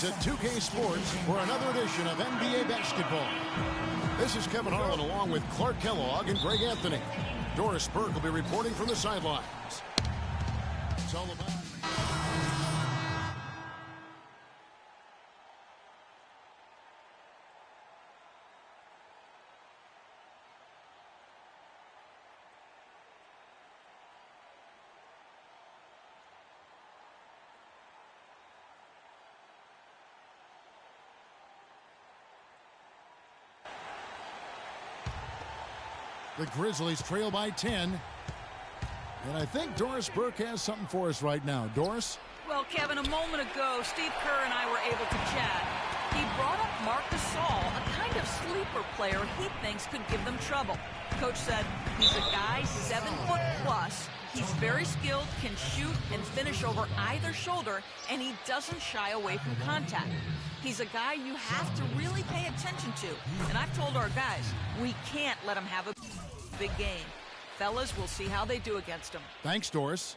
to 2K Sports for another edition of NBA Basketball. This is Kevin Harlan along with Clark Kellogg and Greg Anthony. Doris Burke will be reporting from the sidelines. It's all about... The Grizzlies trail by 10. And I think Doris Burke has something for us right now. Doris? Well, Kevin, a moment ago, Steve Kerr and I were able to chat. He brought up Marc Gasol, a kind of sleeper player he thinks could give them trouble. Coach said he's a guy 7 foot plus. He's very skilled, can shoot and finish over either shoulder, and he doesn't shy away from contact. He's a guy you have to really pay attention to. And I've told our guys, we can't let him have a big game. Fellas, we'll see how they do against him. Thanks, Doris.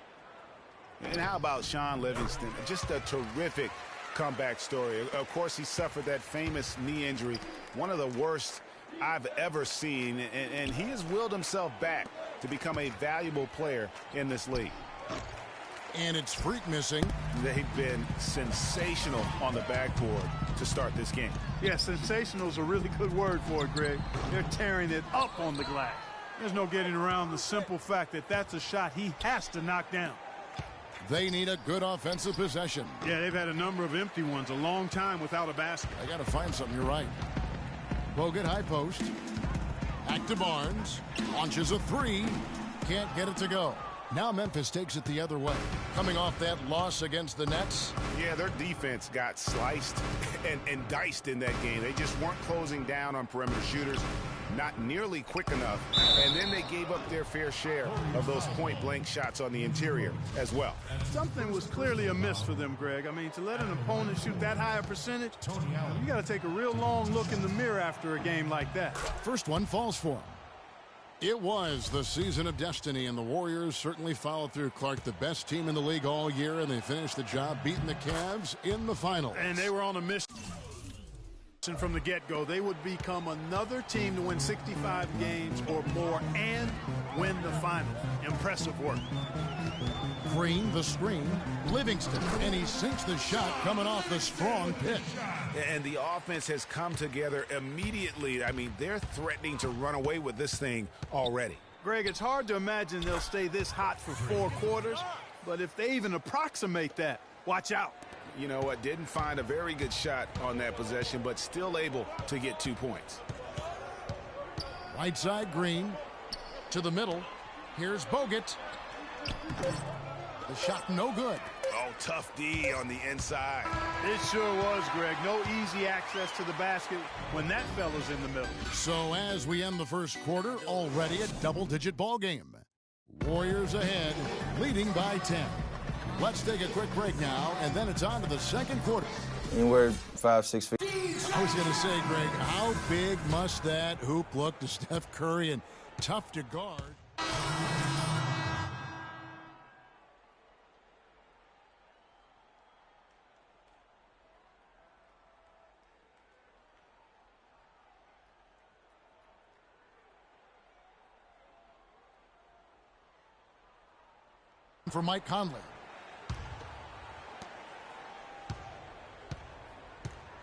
And how about Shaun Livingston? Just a terrific comeback story. Of course, he suffered that famous knee injury, one of the worst I've ever seen, and he has willed himself back to become a valuable player in this league. And it's Freak missing. They've been sensational on the backboard to start this game. Yeah, sensational is a really good word for it, Greg. They're tearing it up on the glass. There's no getting around the simple fact that that's a shot he has to knock down. They need a good offensive possession. Yeah, they've had a number of empty ones, a long time without a basket. I got to find something. You're right. Bogut high post. Back to Barnes. Launches a three. Can't get it to go. Now Memphis takes it the other way. Coming off that loss against the Nets. Yeah, their defense got sliced and diced in that game. They just weren't closing down on perimeter shooters. Not nearly quick enough, and then they gave up their fair share of those point-blank shots on the interior as well. Something was clearly amiss for them, Greg. I mean, to let an opponent shoot that high a percentage, you got to take a real long look in the mirror after a game like that. First one falls for him. It was the season of destiny, and the Warriors certainly followed through. Clark, the best team in the league all year, and they finished the job beating the Cavs in the finals. And they were on a mission. From the get-go, they would become another team to win 65 games or more and win the final. Impressive work. Green, the screen, Livingston, and he sinks the shot coming off the strong pitch. And the offense has come together immediately. I mean, they're threatening to run away with this thing already. Greg, it's hard to imagine they'll stay this hot for 4 quarters, but if they even approximate that, watch out. You know what, didn't find a very good shot on that possession, but still able to get 2 points. Right side, Green. To the middle. Here's Bogut. The shot no good. Oh, tough D on the inside. It sure was, Greg. No easy access to the basket when that fella's in the middle. So as we end the first quarter, already a double-digit ball game. Warriors ahead, leading by 10. Let's take a quick break now, and then it's on to the second quarter. Anywhere 5, 6 feet. I was going to say, Greg, how big must that hoop look to Steph Curry, and tough to guard? For Mike Conley.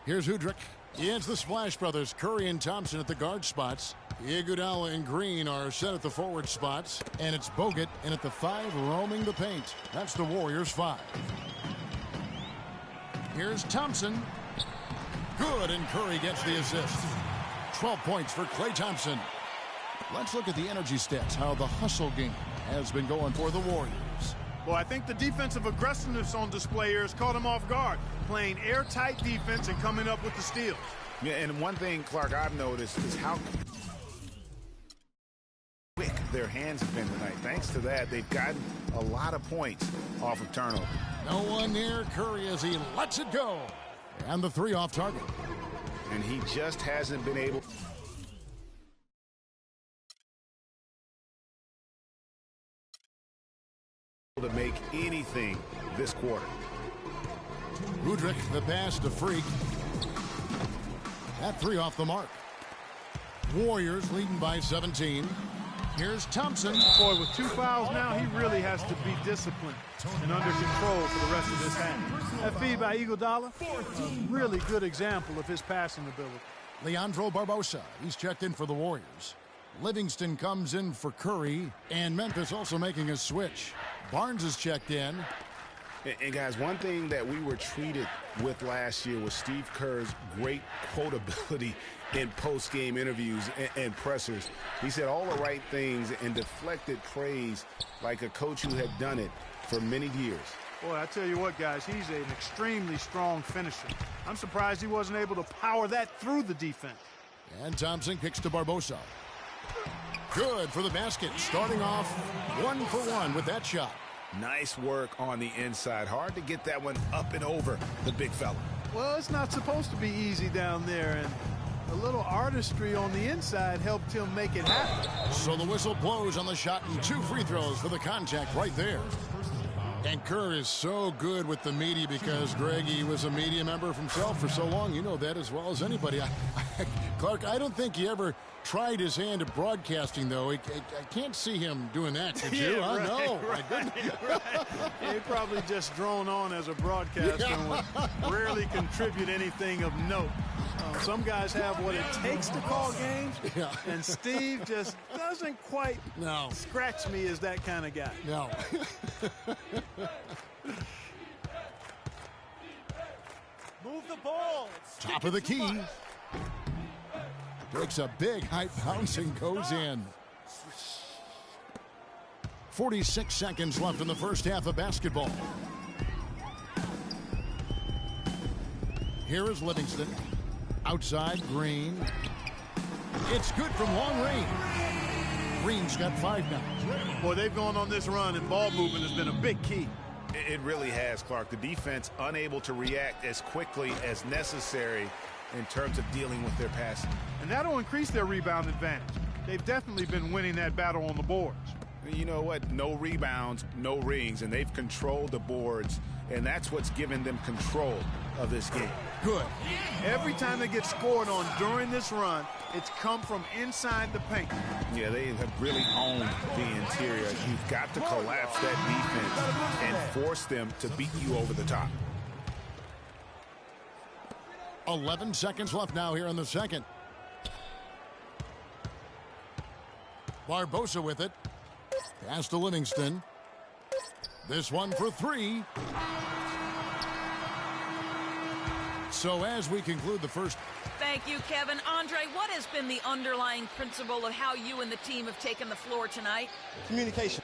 Here's Hudrick. It's the Splash Brothers, Curry and Thompson at the guard spots. Iguodala and Green are set at the forward spots. And it's Bogut in at the 5 roaming the paint. That's the Warriors 5. Here's Thompson. Good, and Curry gets the assist. 12 points for Klay Thompson. Let's look at the energy stats, how the hustle game has been going for the Warriors. Well, I think the defensive aggressiveness on display here has caught him off guard, playing airtight defense and coming up with the steals. Yeah, and one thing, Clark, I've noticed is how quick their hands have been tonight. Thanks to that, they've gotten a lot of points off of turnover. No one near Curry as he lets it go. And the 3 off target. And he just hasn't been able to make anything this quarter. Udrich, the pass to Freak. That three off the mark. Warriors leading by 17. Here's Thompson. Boy, with 2 fouls now, he really has to be disciplined and under control for the rest of this half. That feed by Iguodala, a really good example of his passing ability. Leandro Barbosa, he's checked in for the Warriors. Livingston comes in for Curry, and Memphis also making a switch. Barnes is checked in. And guys, one thing that we were treated with last year was Steve Kerr's great quotability in post-game interviews and pressers. He said all the right things and deflected praise like a coach who had done it for many years. Boy, I tell you what, guys, he's an extremely strong finisher. I'm surprised he wasn't able to power that through the defense. And Thompson kicks to Barbosa. Good for the basket, starting off 1 for 1 with that shot. Nice work on the inside. Hard to get that one up and over the big fella. Well, it's not supposed to be easy down there, and a little artistry on the inside helped him make it happen. So the whistle blows on the shot and 2 free throws for the contact right there. And Kerr is so good with the media because, Greg, he was a media member himself for so long. You know that as well as anybody. Clark, I don't think he ever tried his hand at broadcasting, though. I can't see him doing that, could you? Yeah, right, No. right. Yeah, he probably just drone on as a broadcaster and would rarely contribute anything of note. Some guys have what it takes to call games, and Steve just doesn't quite scratch me as that kind of guy. No. Move the ball. Top of the key. Breaks a big high bounce and goes in. 46 seconds left in the first half of basketball. Here is Livingston. Outside, Green. It's good from long range. Green's got 5 now. Boy, they've gone on this run, and ball movement has been a big key. It really has, Clark. The defense unable to react as quickly as necessary in terms of dealing with their passing. And that'll increase their rebound advantage. They've definitely been winning that battle on the boards. You know what? No rebounds, no rings, and they've controlled the boards, and that's what's given them control of this game. Good. Every time they get scored on during this run, it's come from inside the paint. Yeah, they have really owned the interior. You've got to collapse that defense and force them to beat you over the top. 11 seconds left now here in the second. Barbosa with it. Pass to Livingston. This one for 3. So as we conclude the first. Thank you, Kevin. Andre, what has been the underlying principle of how you and the team have taken the floor tonight? Communication.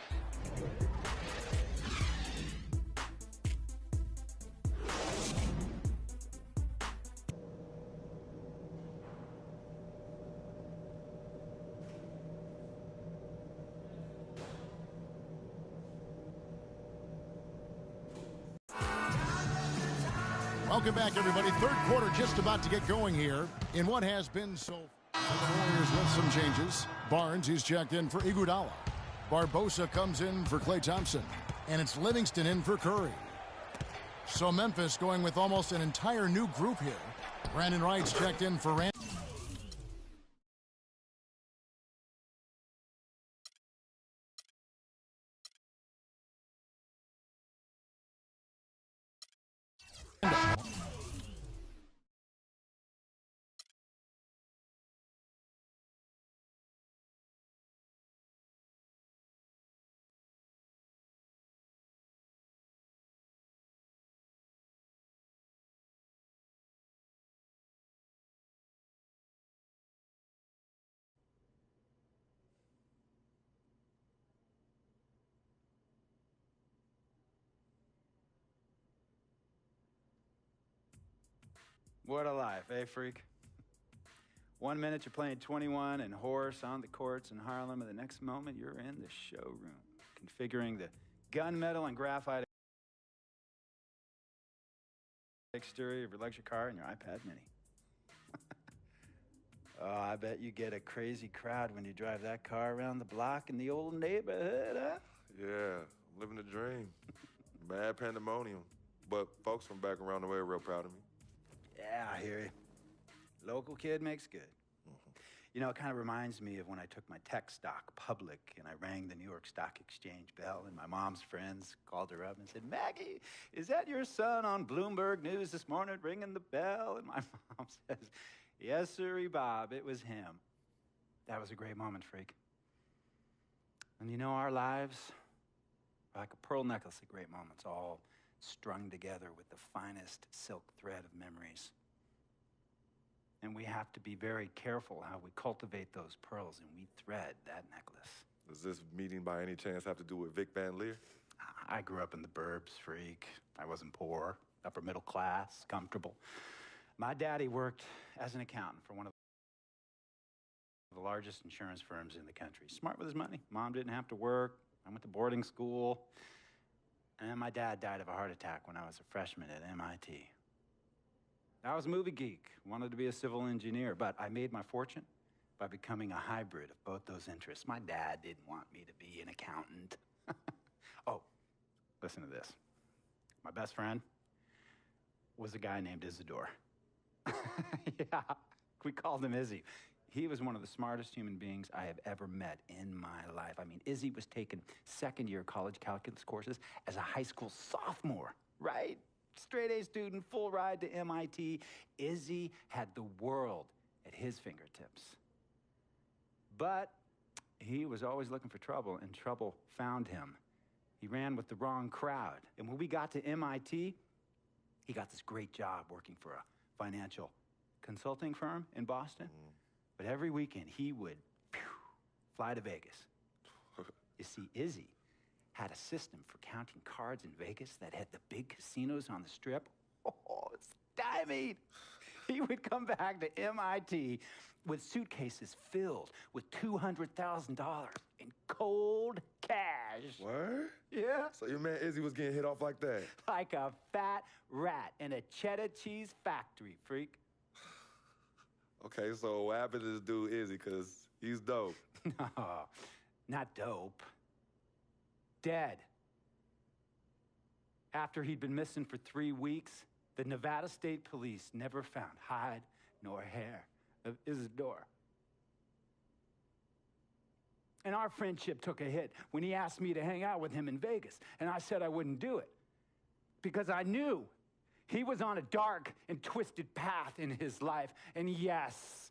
Welcome back, everybody. Third quarter just about to get going here in what has been so. The Warriors with some changes. Barnes, he's checked in for Iguodala. Barbosa comes in for Klay Thompson. And it's Livingston in for Curry. So Memphis going with almost an entire new group here. Brandon Wright's checked in for Rand. What a life, eh, freak? 1 minute you're playing 21 and Horace on the courts in Harlem, and the next moment you're in the showroom, configuring the gunmetal and graphite exterior of your luxury car and your iPad mini. Oh, I bet you get a crazy crowd when you drive that car around the block in the old neighborhood, huh? Yeah, living the dream. Bad pandemonium. but folks from back around the way are real proud of me. Yeah, I hear you. Local kid makes good. You know, it kind of reminds me of when I took my tech stock public and I rang the New York Stock Exchange bell, and my mom's friends called her up and said, "Maggie, is that your son on Bloomberg News this morning ringing the bell?" And my mom says, "Yes, sirree, Bob, it was him." That was a great moment, Freak. And you know, our lives are like a pearl necklace of great moments, all strung together with the finest silk thread of memories. And we have to be very careful how we cultivate those pearls and we thread that necklace. Does this meeting by any chance have to do with Vic Van Leer? I grew up in the burbs, Freak. I wasn't poor, upper middle class, comfortable. My daddy worked as an accountant for one of the largest insurance firms in the country. Smart with his money. Mom didn't have to work. I went to boarding school. And then my dad died of a heart attack when I was a freshman at MIT. I was a movie geek, wanted to be a civil engineer, but I made my fortune by becoming a hybrid of both those interests. My dad didn't want me to be an accountant. Oh, listen to this. My best friend was a guy named Isidore. Yeah, we called him Izzy. He was one of the smartest human beings I have ever met in my life. I mean, Izzy was taking second-year college calculus courses as a high school sophomore, right? Straight-A student, full ride to MIT. Izzy had the world at his fingertips. But he was always looking for trouble, and trouble found him. He ran with the wrong crowd. And when we got to MIT, he got this great job working for a financial consulting firm in Boston. But every weekend, he would fly to Vegas. You see, Izzy had a system for counting cards in Vegas that had the big casinos on the Strip. Oh, it's stymied. He would come back to MIT with suitcases filled with $200,000 in cold cash. What? Yeah. So your man Izzy was getting hit off like that? Like a fat rat in a cheddar cheese factory, Freak. Okay, so what happened to this dude Izzy? Because he's dope. No, not dope. Dead. After he'd been missing for 3 weeks, the Nevada State Police never found hide nor hair of Isidore. And our friendship took a hit when he asked me to hang out with him in Vegas, and I said I wouldn't do it because I knew he was on a dark and twisted path in his life. And yes,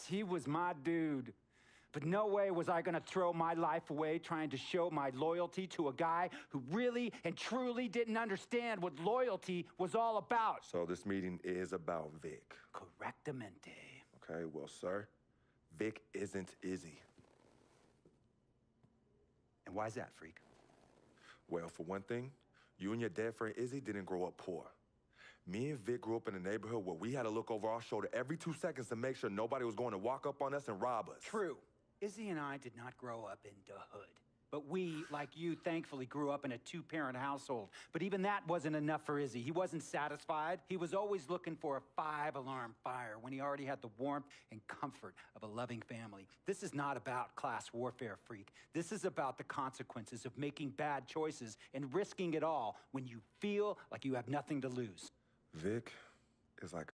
he was my dude. But no way was I gonna throw my life away trying to show my loyalty to a guy who really and truly didn't understand what loyalty was all about. So this meeting is about Vic. Correctamente. Okay, well, sir, Vic isn't Izzy. And why's that, Freak? Well, for one thing, you and your dead friend Izzy didn't grow up poor. Me and Vic grew up in a neighborhood where we had to look over our shoulder every 2 seconds to make sure nobody was going to walk up on us and rob us. True. Izzy and I did not grow up in the hood. But we, like you, thankfully grew up in a 2-parent household. But even that wasn't enough for Izzy. He wasn't satisfied. He was always looking for a 5-alarm fire when he already had the warmth and comfort of a loving family. This is not about class warfare, Freak. This is about the consequences of making bad choices and risking it all when you feel like you have nothing to lose. Vic is like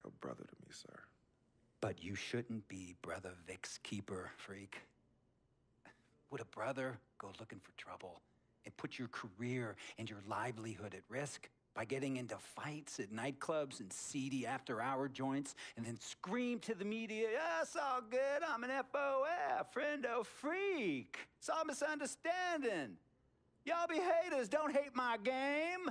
a brother to me, sir. But you shouldn't be Brother Vic's keeper, Freak. Would a brother go looking for trouble and put your career and your livelihood at risk? by getting into fights at nightclubs and seedy after-hour joints, and then scream to the media, "Yeah, it's all good, I'm an FOF, friendo freak. It's all misunderstanding. Y'all be haters, don't hate my game."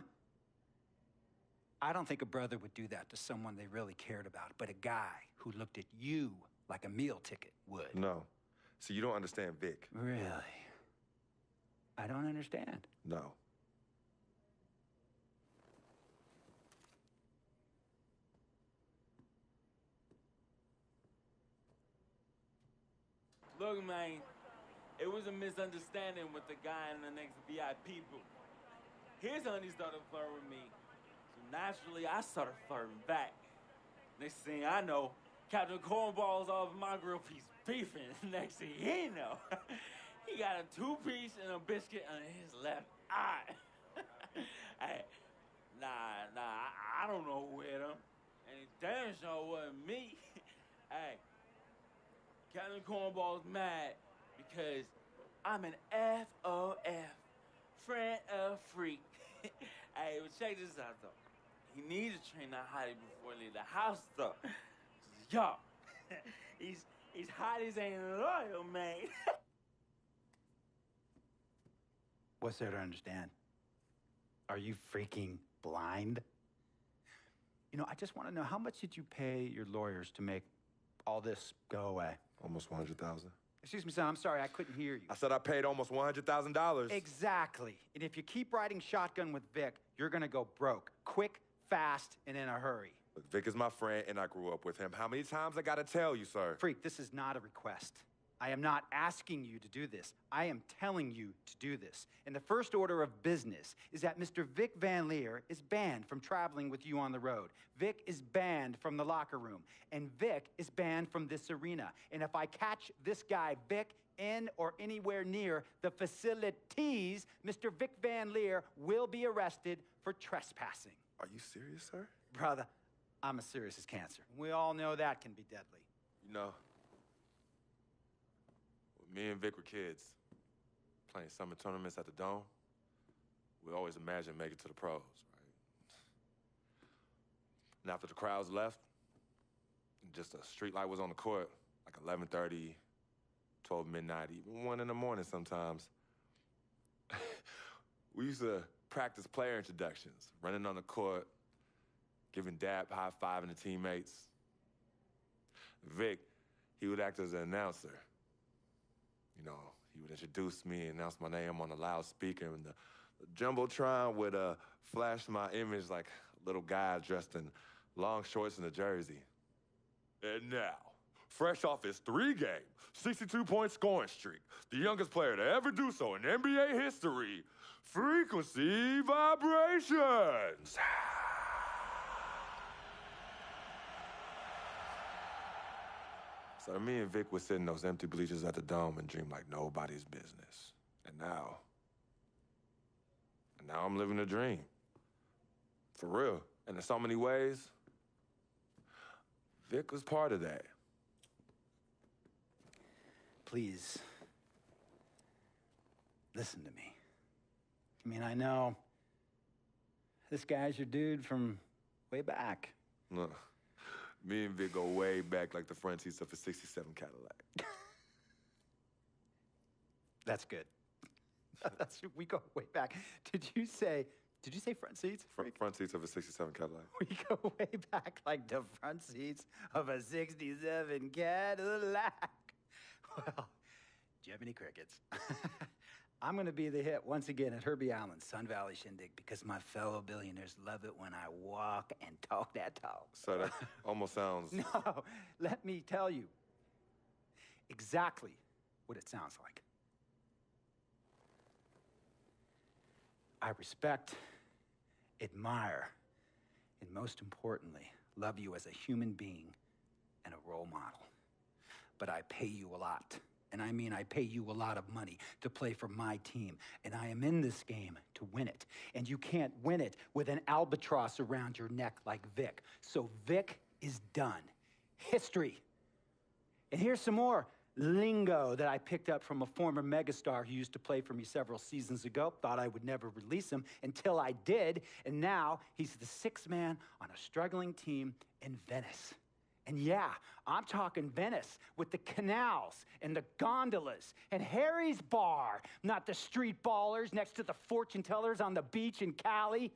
I don't think a brother would do that to someone they really cared about, but a guy who looked at you like a meal ticket would. No. See, you don't understand Vic. Really? I don't understand. No. Look, man, it was a misunderstanding with the guy in the next VIP booth. His honey started flirting with me, so naturally I started flirting back. Next thing I know, Captain Cornball's off my grill piece beefing. Next thing he know, he got a 2-piece and a biscuit under his left eye. Hey, I don't know who hit him, and it damn sure wasn't me. Hey, Captain Cornball's mad because I'm an FOF, friend of freak. Hey, but check this out, though. He needs to train that hottie before he leave the house, though. Yo, he's hotties ain't loyal, man. What's there to understand? Are you freaking blind? You know, I just want to know, how much did you pay your lawyers to make all this go away? Almost $100,000. Excuse me, son, I'm sorry, I couldn't hear you. I said I paid almost $100,000. Exactly. And if you keep riding shotgun with Vic, you're gonna go broke. Quick, fast, and in a hurry. Look, Vic is my friend, and I grew up with him. How many times I gotta tell you, sir? Freak, this is not a request. I am not asking you to do this. I am telling you to do this. And the first order of business is that Mr. Vic Van Leer is banned from traveling with you on the road. Vic is banned from the locker room. And Vic is banned from this arena. And if I catch this guy, Vic, in or anywhere near the facilities, Mr. Vic Van Leer will be arrested for trespassing. Are you serious, sir? Brother, I'm as serious as cancer. We all know that can be deadly. You know, when me and Vic were kids, playing summer tournaments at the Dome, we always imagined making it to the pros, right? And after the crowds left, just a street light was on the court, like 11:30, 12 midnight, even 1 in the morning sometimes. We used to practice player introductions, running on the court, giving dap, high-fiving the teammates. Vic, he would act as an announcer. You know, he would introduce me, announce my name on the loudspeaker, and the Jumbotron would flash my image like a little guy dressed in long shorts and a jersey. And now, fresh off his 3-game, 62-point scoring streak, the youngest player to ever do so in NBA history, Frequency Vibrations. So me and Vic would sit in those empty bleachers at the Dome and dream like nobody's business. And now I'm living a dream. For real. And in so many ways, Vic was part of that. Please, listen to me. I mean, I know this guy's your dude from way back. Look, me and Vic go way back like the front seats of a 67 Cadillac. That's good. We go way back. Did you say front seats? Front seats of a 67 Cadillac. We go way back like the front seats of a 67 Cadillac. Well, do you have any crickets? I'm going to be the hit once again at Herbie Allen's Sun Valley Shindig because my fellow billionaires love it when I walk and talk that talk. So that almost sounds... No, let me tell you exactly what it sounds like. I respect, admire, and most importantly, love you as a human being and a role model. But I pay you a lot. And I mean, I pay you a lot of money to play for my team. And I am in this game to win it. And you can't win it with an albatross around your neck like Vic. So Vic is done. History. And here's some more lingo that I picked up from a former megastar who used to play for me several seasons ago. Thought I would never release him until I did. And now he's the sixth man on a struggling team in Venice. And yeah, I'm talking Venice with the canals and the gondolas and Harry's bar, not the street ballers next to the fortune tellers on the beach in Cali.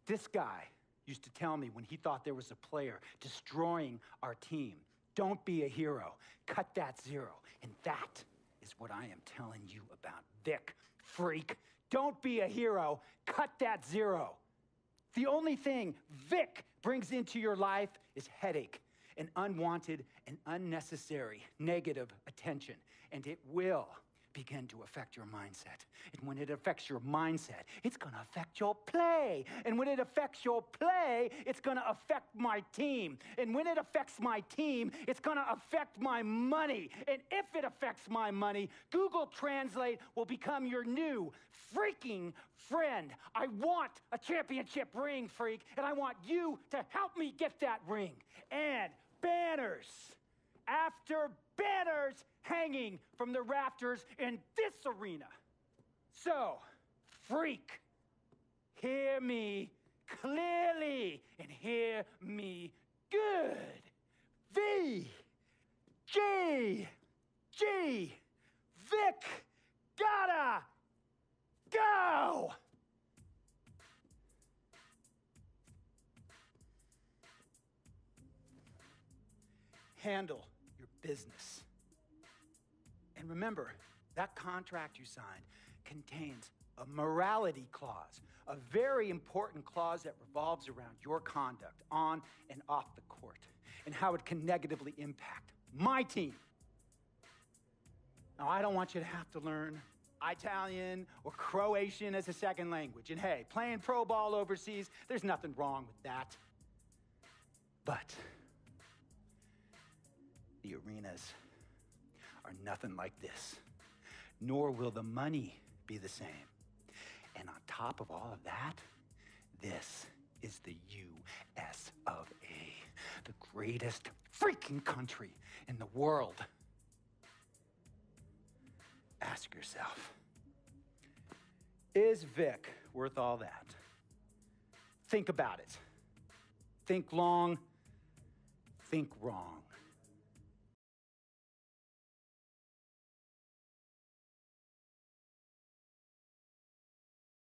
This guy used to tell me when he thought there was a player destroying our team, don't be a hero, cut that zero. And that is what I am telling you about Vic, freak. Don't be a hero, cut that zero. The only thing Vic brings into your life is headache and unwanted and unnecessary negative attention. And it will begin to affect your mindset. And when it affects your mindset, it's going to affect your play. And when it affects your play, it's going to affect my team. And when it affects my team, it's going to affect my money. And if it affects my money, Google Translate will become your new freaking friend. I want a championship ring, freak, and I want you to help me get that ring. And banners after banners hanging from the rafters in this arena. So, freak, hear me clearly and hear me good. V, G, G, Vic, gotta go! Handle your business. And remember, that contract you signed contains a morality clause, a very important clause that revolves around your conduct on and off the court, and how it can negatively impact my team. Now, I don't want you to have to learn Italian or Croatian as a second language. And hey, playing pro ball overseas, there's nothing wrong with that. But the arenas are nothing like this, nor will the money be the same. And on top of all of that, this is the US of A, the greatest freaking country in the world. Ask yourself, is Vic worth all that? Think about it. Think long, think wrong.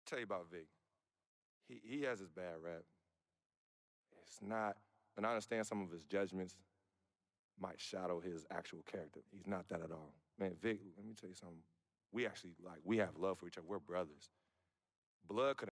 Tell you about Vic. He has his bad rap. It's not, and I understand some of his judgments might shadow his actual character. He's not that at all. Man, Vic, let me tell you something. We have love for each other. We're brothers. Blood could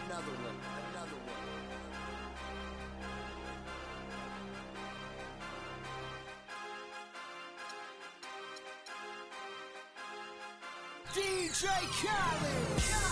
another one, another one. DJ Khaled.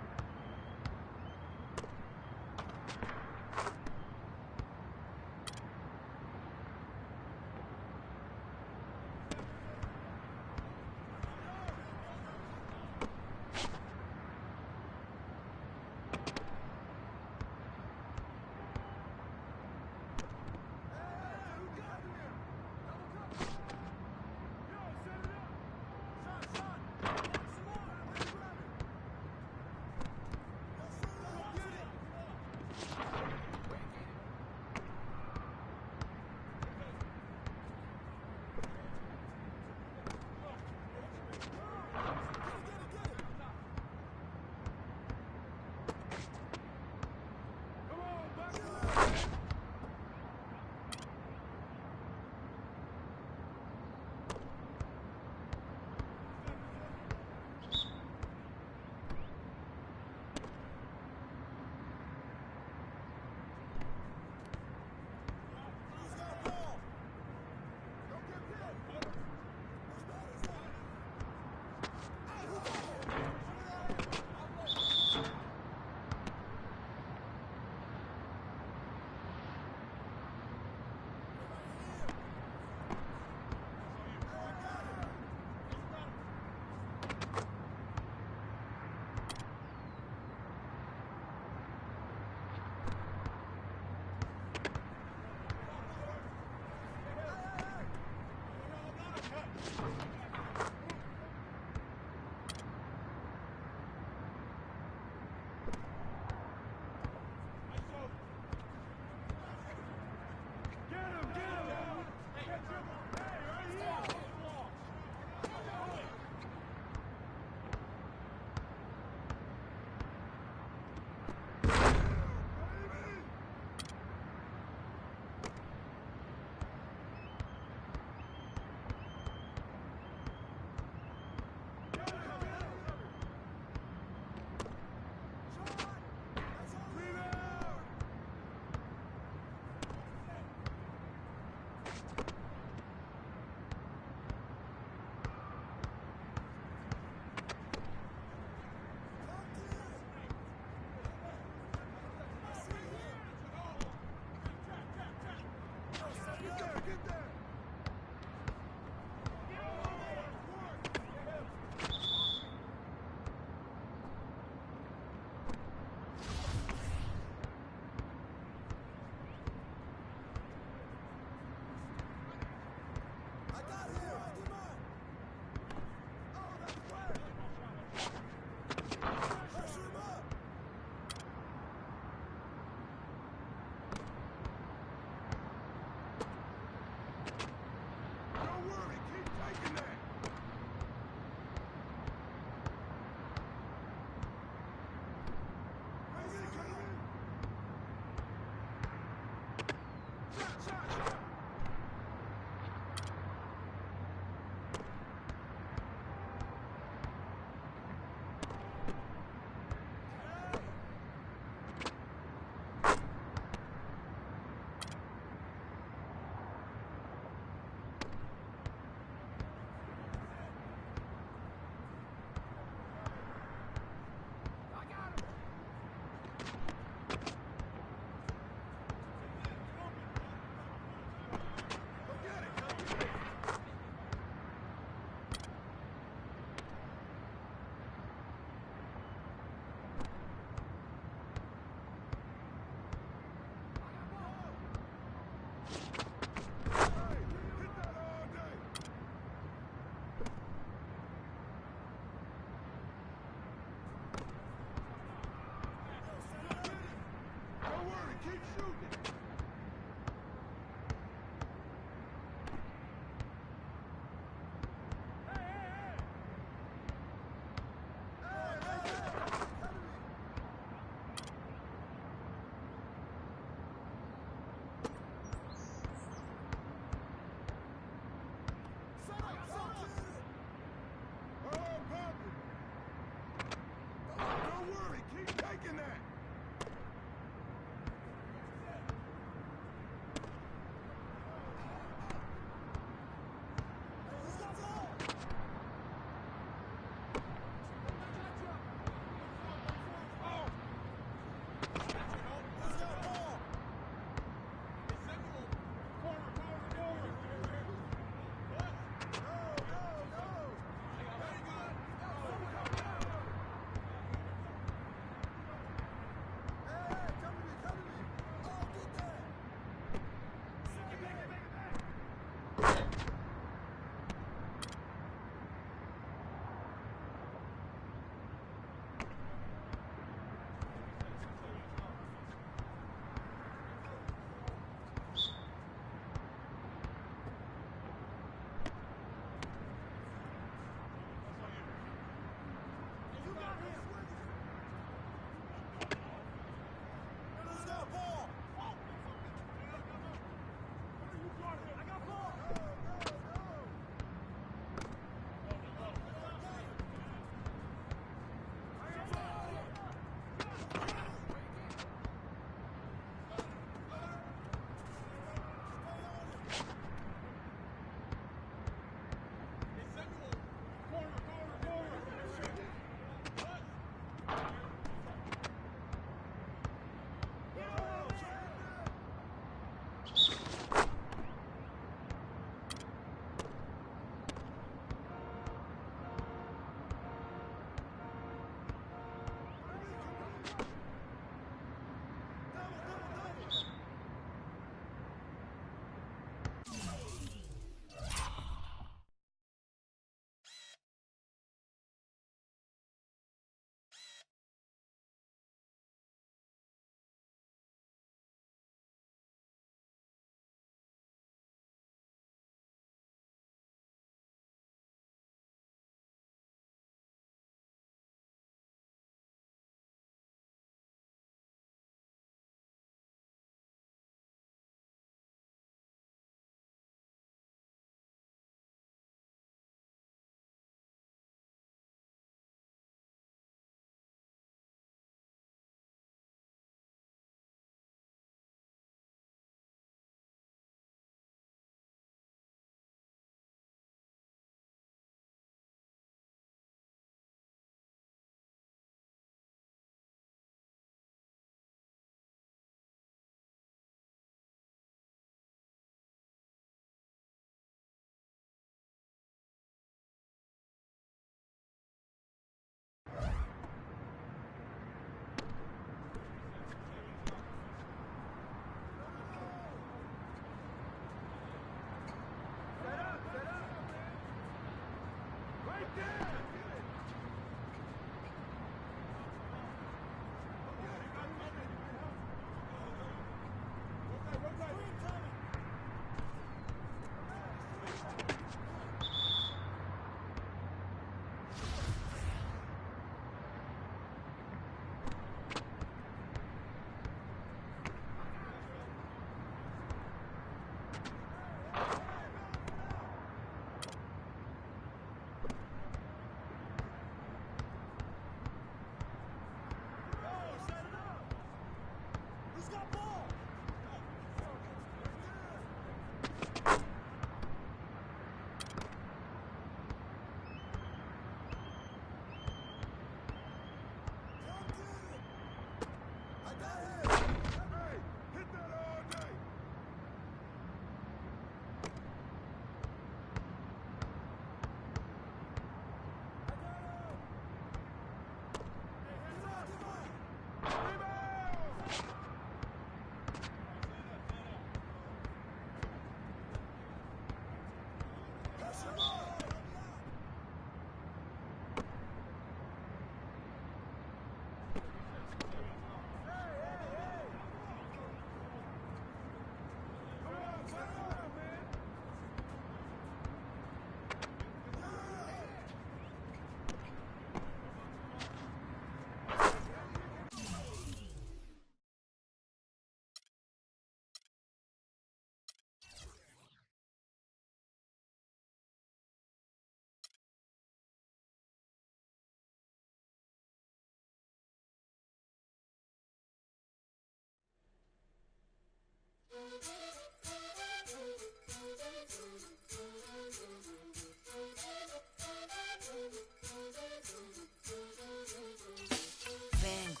Vengo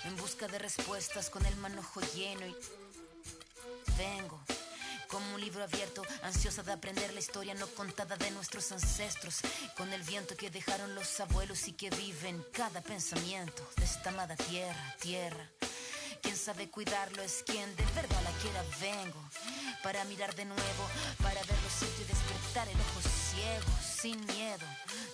en busca de respuestas con el manojo lleno y vengo como un libro abierto, ansiosa de aprender la historia no contada de nuestros ancestros, con el viento que dejaron los abuelos y que vive en cada pensamiento de esta amada tierra. Quien sabe cuidarlo es quien de verdad la quiera. Vengo para mirar de nuevo, para ver los sitios y despertar el ojo ciego, sin miedo.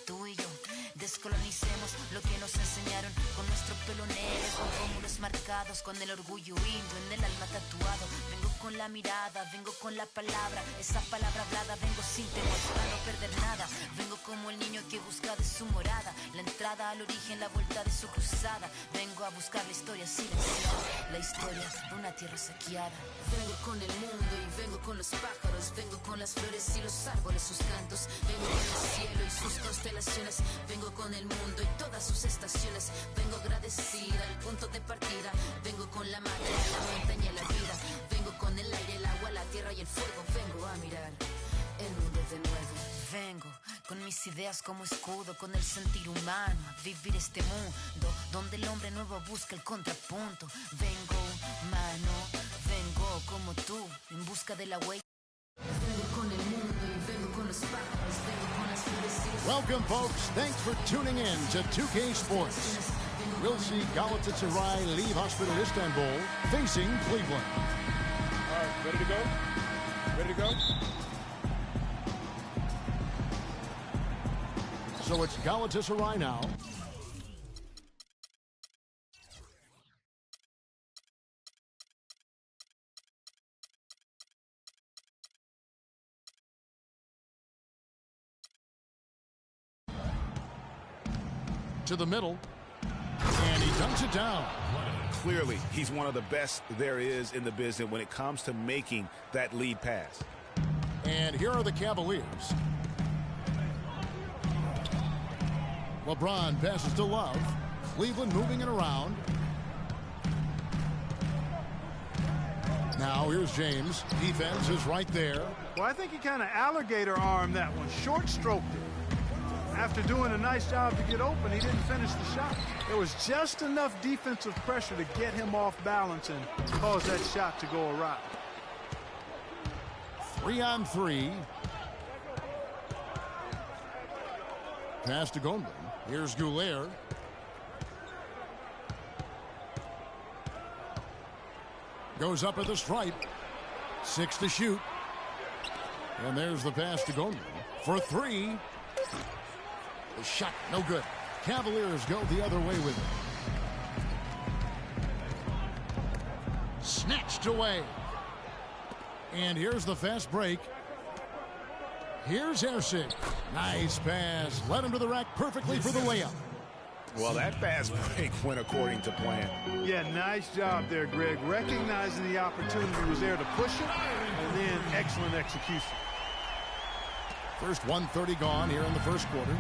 Tú y yo descolonicemos lo que nos enseñaron con nuestro pelo negro, con pómulos marcados, con el orgullo indio en el alma tatuado. Vengo con la mirada, vengo con la palabra, esa palabra hablada. Vengo sin temor a no perder nada. Vengo como el niño que busca de su morada la entrada al origen, la vuelta de su cruzada. Vengo a buscar la historia silenciada, la historia de una tierra saqueada. Vengo con el mundo y vengo con los pájaros, vengo con las flores y los árboles, sus cantos. Vengo con el cielo y sus constelaciones, vengo con el mundo y todas sus estaciones. Vengo agradecida al punto de partida, vengo con la madre, la montaña y la vida. Vengo con el aire, el agua, la tierra y el fuego. Vengo a mirar el mundo de nuevo. Vengo con mis ideas como escudo, con el sentir humano, a vivir este mundo donde el hombre nuevo busca el contrapunto. Vengo humano, vengo como tú, en busca de la huella. Vengo con el mundo y vengo con los pájaros, vengo con las flores y los... Welcome, folks. Thanks for tuning in to 2K Sports. We'll see Galatasaray leave Hospital Istanbul facing Cleveland. All right, ready to go? Ready to go? So it's Galatasaray now. To the middle, and he dunks it down. Clearly, he's one of the best there is in the business when it comes to making that lead pass. And here are the Cavaliers. LeBron passes to Love. Cleveland moving it around. Now here's James. Defense is right there. Well, I think he kind of alligator armed that one, short stroked it. After doing a nice job to get open, he didn't finish the shot. There was just enough defensive pressure to get him off balance and cause that shot to go awry. 3-on-3. Pass to Gondlin. Here's Goulier. Goes up at the stripe. 6 to shoot. And there's the pass to Gondlin for 3. The shot, no good. Cavaliers go the other way with it. Snatched away. And here's the fast break. Here's Erceg. Nice pass. Led him to the rack perfectly for the layup. Well, that fast break went according to plan. Yeah, nice job there, Greg. Recognizing the opportunity was there to push it, and then excellent execution. First 1:30 gone here in the first quarter.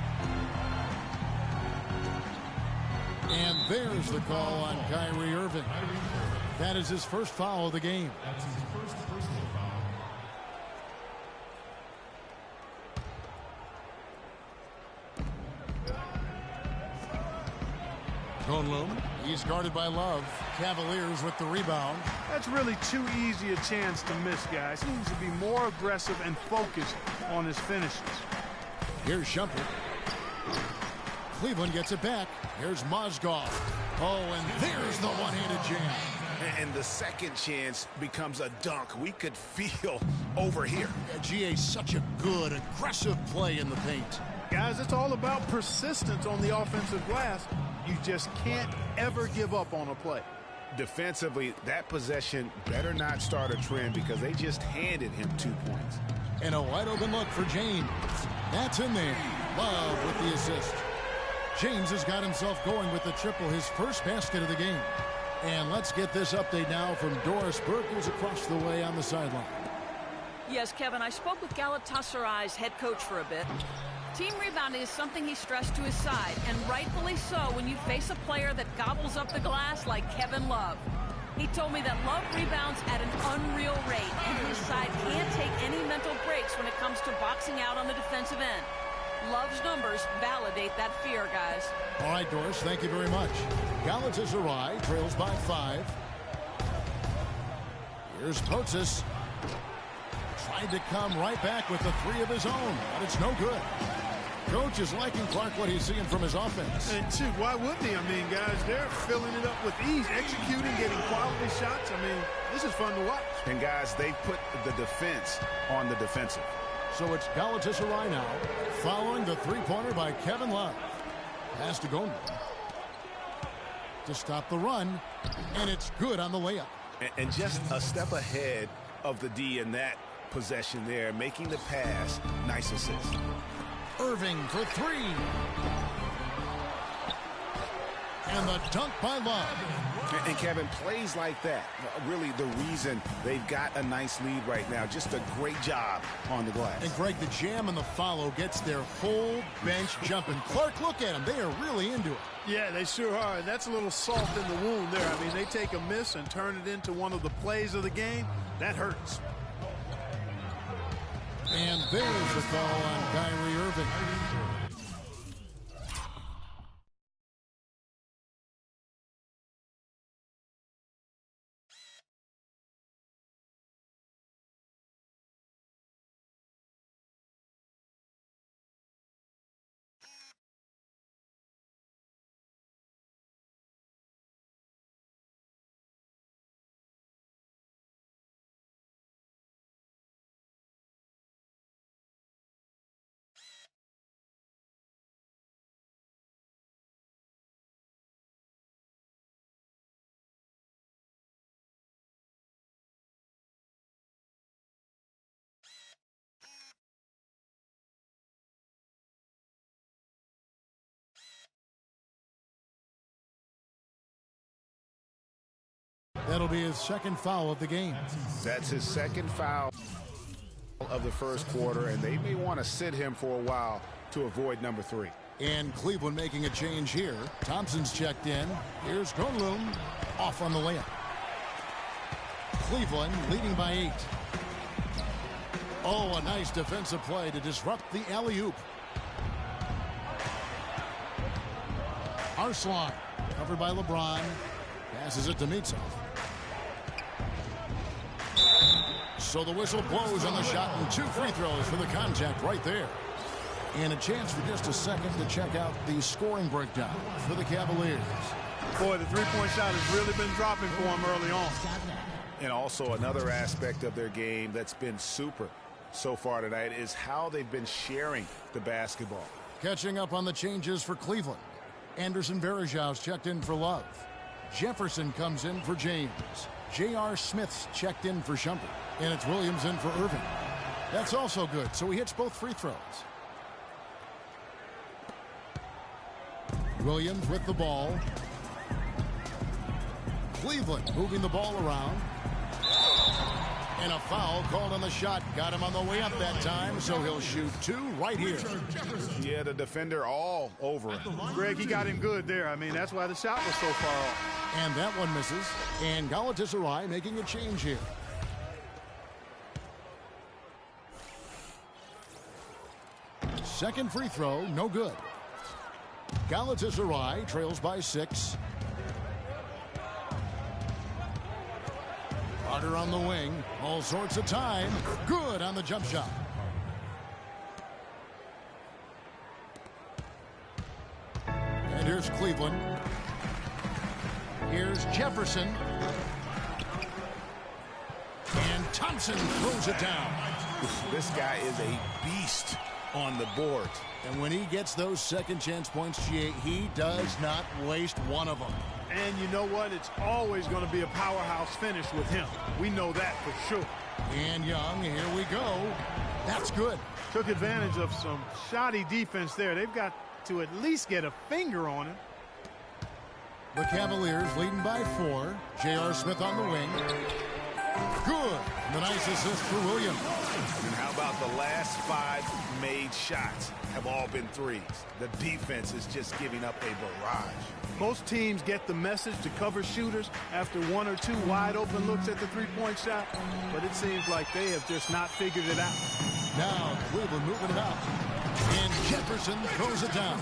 And there's the call on Kyrie Irving. That is his first foul of the game. That's his first personal foul. Conlon, he's guarded by Love. Cavaliers with the rebound. That's really too easy a chance to miss, guys. He needs to be more aggressive and focused on his finishes. Here's Shumpert. Cleveland gets it back. Here's Mozgov. Oh, and there's the one-handed jam. And the second chance becomes a dunk. We could feel over here. GA, such a good, aggressive play in the paint. Guys, it's all about persistence on the offensive glass. You just can't ever give up on a play. Defensively, that possession better not start a trend because they just handed him 2 points. And a wide open look for James. That's in there. Love with the assist. James has got himself going with the triple, his first basket of the game. And let's get this update now from Doris Burke, who's across the way on the sideline. Yes, Kevin, I spoke with Galatasaray's head coach for a bit. Team rebounding is something he stressed to his side, and rightfully so when you face a player that gobbles up the glass like Kevin Love. He told me that Love rebounds at an unreal rate, and his side can't take any mental breaks when it comes to boxing out on the defensive end. Love's numbers validate that fear, guys. All right, Doris, thank you very much. Galatasaray trails by 5. Here's Potzis. Tried to come right back with the 3 of his own, but it's no good. Coach is liking Clark what he's seeing from his offense. And shoot, why wouldn't he? I mean, guys, they're filling it up with ease, executing, getting quality shots. I mean, this is fun to watch. And guys, they put the defense on the defensive. So it's Galatasaray now, following the 3-pointer by Kevin Love. Pass to Goldman to stop the run, and it's good on the layup. And just a step ahead of the D in that possession there, making the pass. Nice assist. Irving for 3. And the dunk by Love. And Kevin, plays like that, really the reason they've got a nice lead right now. Just a great job on the glass. And Greg, the jam and the follow gets their whole bench jumping. Clark, look at them. They are really into it. Yeah, they sure are. And that's a little salt in the wound there. I mean, they take a miss and turn it into one of the plays of the game. That hurts. And there's the call on Kyrie Irving. That'll be his second foul of the game. That's his second foul of the first quarter, and they may want to sit him for a while to avoid number 3. And Cleveland making a change here. Thompson's checked in. Here's Goldblum off on the layup. Cleveland leading by 8. Oh, a nice defensive play to disrupt the alley-oop. Arslan covered by LeBron. Passes it to Mitsov. So the whistle blows on the shot, and 2 free throws for the contact right there. And a chance for just a second to check out the scoring breakdown for the Cavaliers. Boy, the three-point shot has really been dropping for them early on. And also another aspect of their game that's been super so far tonight is how they've been sharing the basketball. Catching up on the changes for Cleveland. Anderson Varejau's checked in for Love. Jefferson comes in for James. J.R. Smith's checked in for Shumpert. And it's Williams in for Irving. That's also good, so he hits both free throws. Williams with the ball. Cleveland moving the ball around. And a foul called on the shot. Got him on the way up that time, so he'll shoot 2 right here. Yeah, the defender all over it. Greg, he got him good there. I mean, that's why the shot was so far off. And that one misses. And Galatasaray making a change here. Second free throw, no good. Galatasaray trails by 6. Carter on the wing. All sorts of time. Good on the jump shot. And here's Cleveland. Here's Jefferson. And Thompson throws it down. This guy is a beast on the board. And when he gets those second chance points, he does not waste one of them. And you know what? It's always going to be a powerhouse finish with him. We know that for sure. And Young, here we go. That's good. Took advantage of some shoddy defense there. They've got to at least get a finger on him. The Cavaliers leading by 4. J.R. Smith on the wing. Good. The nice assist for Williams. And how about the last 5 made shots have all been threes? The defense is just giving up a barrage. Most teams get the message to cover shooters after 1 or 2 wide open looks at the three-point shot, but it seems like they have just not figured it out. Now Cleveland moving it out. And Jefferson throws it down.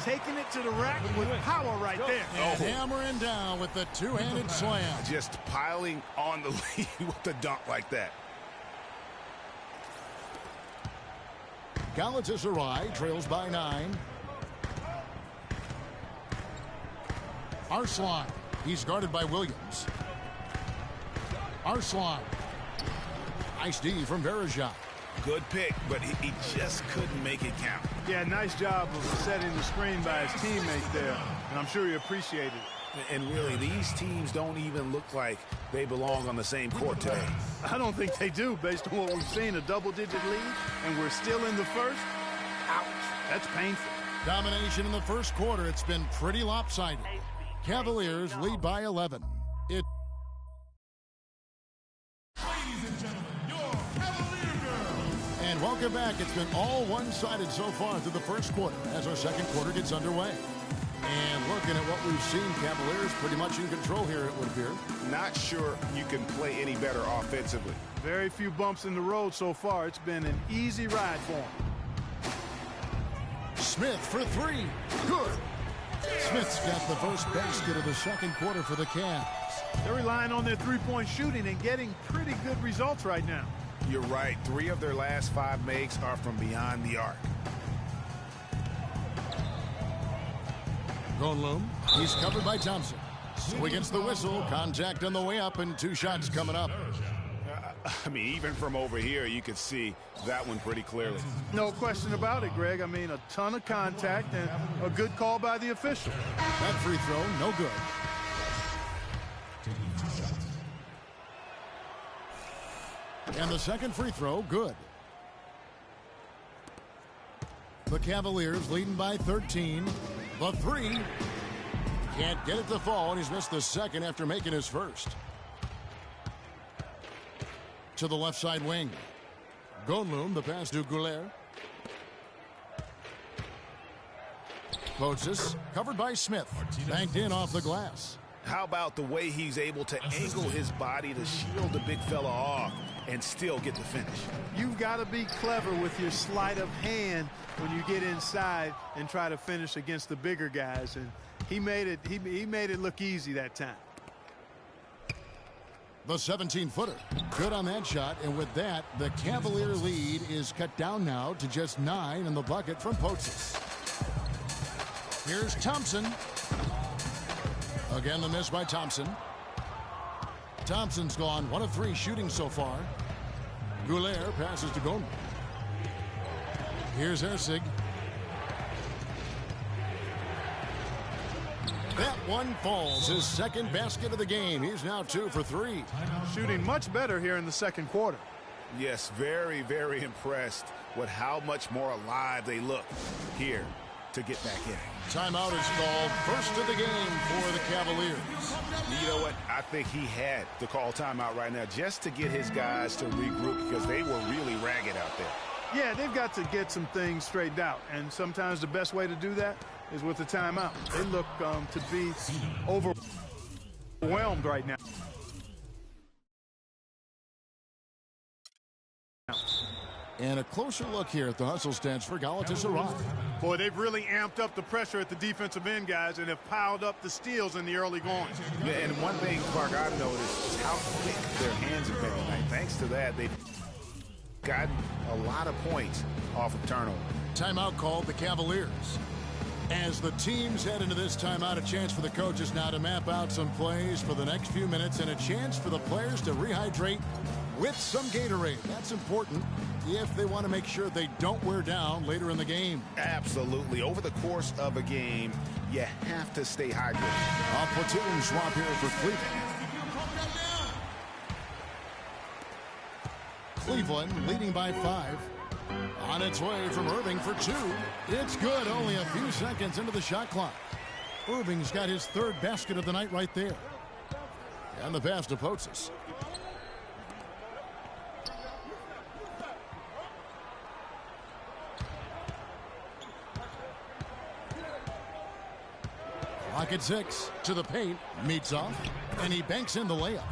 Taking it to the rack with power right there. And hammering down with the two-handed slam. Just piling on the lead with the dunk like that. Galatasaray trails by 9. Arslan. He's guarded by Williams. Arslan. Nice D from Verejao. Good pick, but he just couldn't make it count. Yeah, nice job of setting the screen by his teammate there, and I'm sure he appreciated it. And really, these teams don't even look like they belong on the same court today. I don't think they do, based on what we've seen, a double-digit lead, and we're still in the first. Ouch, that's painful. Domination in the first quarter. It's been pretty lopsided. Cavaliers lead by 11. Ladies and gentlemen, your Cavalier girls. And welcome back. It's been all one-sided so far through the first quarter as our second quarter gets underway. And looking at what we've seen, Cavaliers pretty much in control here, it would appear. Not sure you can play any better offensively. Very few bumps in the road so far. It's been an easy ride for him. Smith for 3. Good. Smith's got the first basket of the second quarter for the Cavs. They're relying on their three-point shooting and getting pretty good results right now. You're right. 3 of their last 5 makes are from beyond the arc. Gonloom. He's covered by Thompson. So against the whistle. Contact on the way up and 2 shots coming up. I mean, even from over here, you could see that one pretty clearly. No question about it, Greg. I mean, a ton of contact and a good call by the official. That free throw, no good. And the second free throw, good. The Cavaliers leading by 13. The 3. Can't get it to fall, and he's missed the second after making his first. To the left side wing. Gonloom, the pass to Goulet. Moses covered by Smith. Banked in off the glass. How about the way he's able to angle his body to shield the big fella off and still get the finish? You've got to be clever with your sleight of hand when you get inside and try to finish against the bigger guys. And he made it look easy that time. The 17-footer. Good on that shot. And with that, the Cavalier lead is cut down now to just 9 in the bucket from Potzis. Here's Thompson. Again, the miss by Thompson. Thompson's gone 1 of 3 shooting so far. Goulet passes to Gonloom. Here's Erceg. That one falls. His second basket of the game. He's now 2 for 3. Shooting much better here in the second quarter. Yes, very, very impressed with how much more alive they look here to get back in. Timeout is called. First of the game for the Cavaliers. You know what? I think he had to call timeout right now just to get his guys to regroup because they were really ragged out there. Yeah, they've got to get some things straightened out, and sometimes the best way to do that is with a timeout. They look to be overwhelmed right now. And a closer look here at the hustle stats for Galatasaray. Boy, they've really amped up the pressure at the defensive end, guys, and have piled up the steals in the early going. Yeah, and one thing, Clark, I've noticed is how quick their hands have been tonight. Thanks to that, they've gotten a lot of points off of turnover. Timeout called the Cavaliers. As the teams head into this timeout, a chance for the coaches now to map out some plays for the next few minutes and a chance for the players to rehydrate with some Gatorade. That's important if they want to make sure they don't wear down later in the game. Absolutely. Over the course of a game, you have to stay hydrated. A platoon swap here for Cleveland. Cleveland leading by 5. On its way from Irving for 2. It's good, only a few seconds into the shot clock. Irving's got his 3rd basket of the night right there. And the pass to Potzis. Pocket 6 to the paint. Meets off. And he banks in the layup.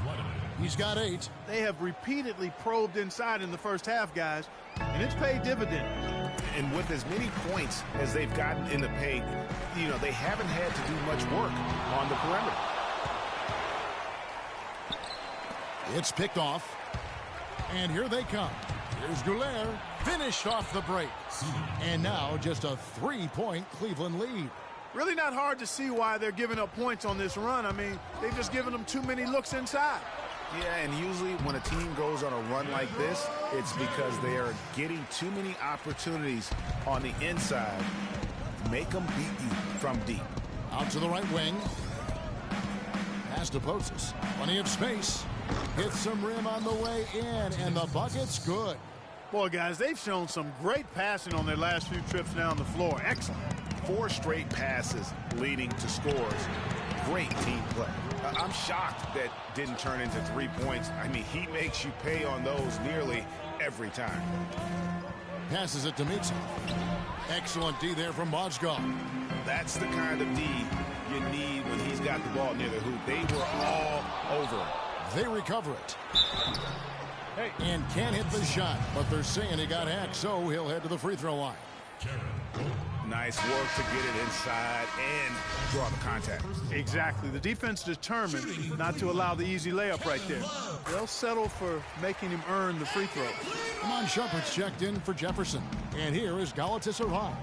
He's got 8. They have repeatedly probed inside in the first half, guys, and it's paid dividends. And with as many points as they've gotten in the paint, you know, they haven't had to do much work on the perimeter. It's picked off. And here they come. Here's Goulet. Finished off the break. And now just a 3-point Cleveland lead. Really not hard to see why they're giving up points on this run. I mean, they've just given them too many looks inside. Yeah, and usually when a team goes on a run like this, it's because they are getting too many opportunities on the inside. Make them beat you from deep. Out to the right wing. Pass to Postis. Plenty of space. Hits some rim on the way in, and the bucket's good. Boy, guys, they've shown some great passing on their last few trips down the floor. Excellent. 4 straight passes leading to scores. Great team play. I'm shocked that didn't turn into 3 points. I mean, he makes you pay on those nearly every time. Passes it to Mitchell. Excellent D there from Mozgov. That's the kind of D you need when he's got the ball near the hoop. They were all over him. They recover it. And can't hit the shot, but they're saying he got hacked, so he'll head to the free throw line. Nice work to get it inside and draw the contact. Exactly. The defense determined not to allow the easy layup right there. They'll settle for making him earn the free throw. Iman Shumpert's checked in for Jefferson. And here is Galatasaray.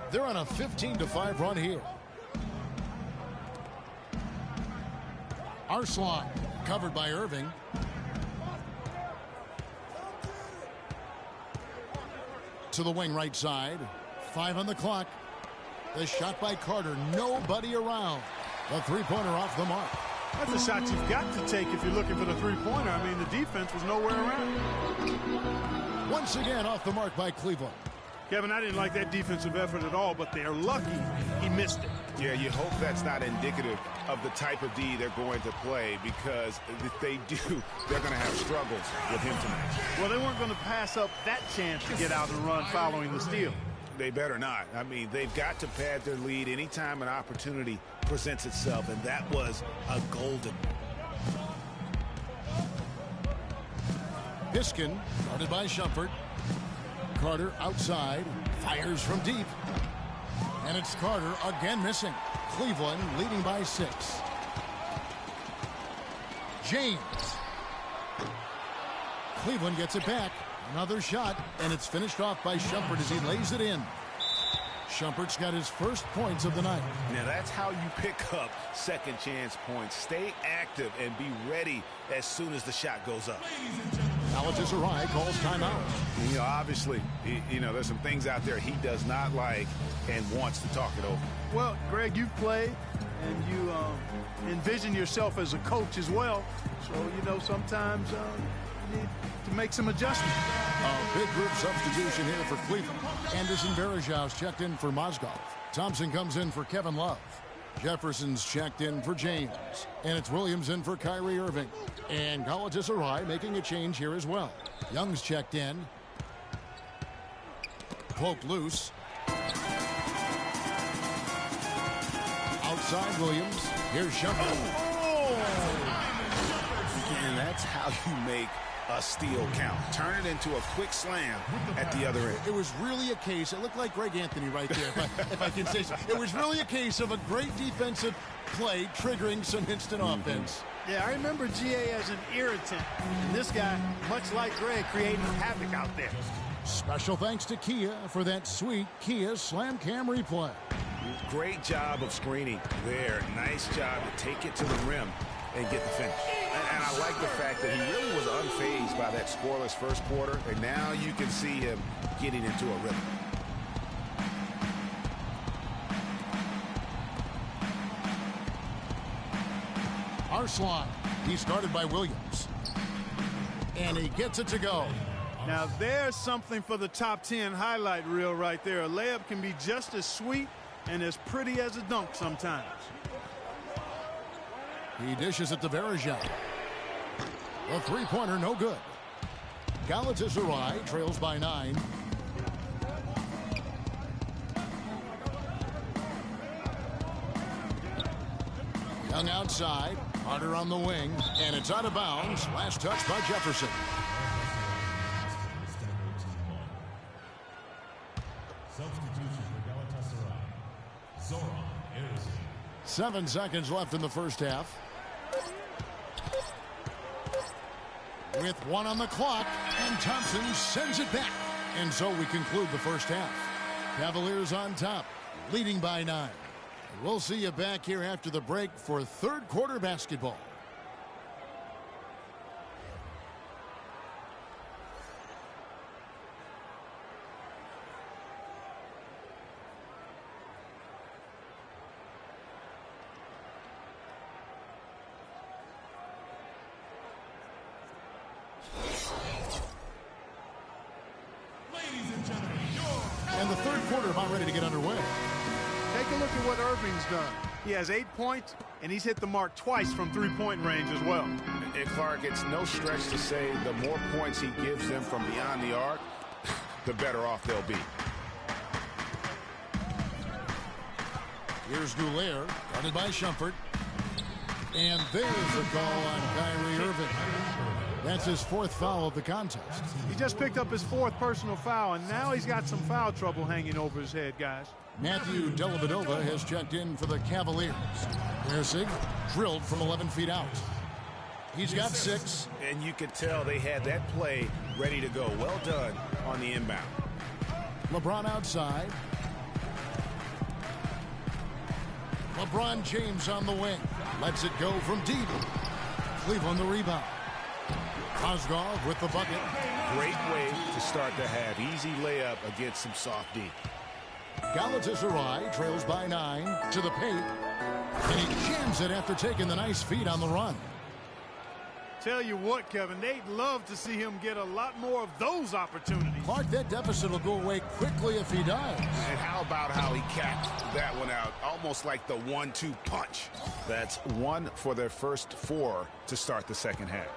They're on a 15-5 run here. Arslan covered by Irving. To the wing right side. 5 on the clock. The shot by Carter. Nobody around. The three-pointer off the mark. That's a shot you've got to take if you're looking for the three-pointer. I mean, the defense was nowhere around. Once again off the mark by Cleveland. Kevin, I didn't like that defensive effort at all, but they're lucky he missed it. Yeah, you hope that's not indicative of the type of D they're going to play, because if they do, they're going to have struggles with him tonight. Well, they weren't going to pass up that chance to get out and run following the steal. They better not. I mean, they've got to pad their lead anytime an opportunity presents itself, and that was a golden. Piskin, guarded by Shumpert. Carter outside, fires from deep. And it's Carter again missing. Cleveland leading by 6. James. Cleveland gets it back. Another shot, and it's finished off by Shumpert as he lays it in. Shumpert's got his first points of the night. Now that's how you pick up second chance points. Stay active and be ready as soon as the shot goes up. Galatasaray calls timeout. You know, obviously, there's some things out there he does not like and wants to talk it over. Well, Greg, you've played and you envision yourself as a coach as well. So, sometimes you need to make some adjustments. A big group substitution here for Cleveland. Anderson Varejau's checked in for Mozgov. Thompson comes in for Kevin Love. Jefferson's checked in for James. And it's Williams in for Kyrie Irving. And Galatasaray making a change here as well. Young's checked in. Cloak loose. Outside Williams. Here's Shumpert. And that's how you make a steal count. Turn it into a quick slam at the other end. It was really a case. It looked like Greg Anthony right there, if I can say so. It was really a case of a great defensive play triggering some instant offense. Yeah, I remember GA as an irritant. And this guy, much like Greg, creating havoc out there. Special thanks to Kia for that sweet Kia Slam Cam replay. Great job of screening there. Nice job to take it to the rim and get the finish. And I like the fact that he really was unfazed by that scoreless first quarter, and now you can see him getting into a rhythm. Arslan, he's guarded by Williams. And he gets it to go. Now there's something for the top 10 highlight reel right there. A layup can be just as sweet and as pretty as a dunk sometimes. He dishes it to Varejao. The three-pointer, no good. Galatasaray trails by 9. Young outside, Carter on the wing, and it's out of bounds. Last touch by Jefferson. Substitution for Galatasaray. Zoran Erzic. 7 seconds left in the first half. With 1 on the clock, and Thompson sends it back. And so we conclude the first half. Cavaliers on top, leading by 9. We'll see you back here after the break for third quarter basketball. And the third quarter about ready to get underway. Take a look at what Irving's done. He has 8 points, and he's hit the mark twice from three-point range as well. And Clark, it's no stretch to say the more points he gives them from beyond the arc, the better off they'll be. Here's Goulier, guarded by Shumpert. And there's a call on Kyrie Irving. That's his 4th foul of the contest. He just picked up his 4th personal foul, and now he's got some foul trouble hanging over his head, guys. Matthew Dellavedova has checked in for the Cavaliers. Erceg drilled from 11 feet out. He's got 6. And you could tell they had that play ready to go. Well done on the inbound. LeBron outside. LeBron James on the wing. Lets it go from deep. Cleveland the rebound. Mozgov with the bucket. Great way to start the half. Easy layup against some soft D. Galatasaray trails by 9 to the paint. And he jams it after taking the nice feed on the run. Tell you what, Kevin, they'd love to see him get a lot more of those opportunities. Clark, that deficit will go away quickly if he does. And how about how he capped that one out? Almost like the 1-2 punch. That's 1 for their first 4 to start the second half.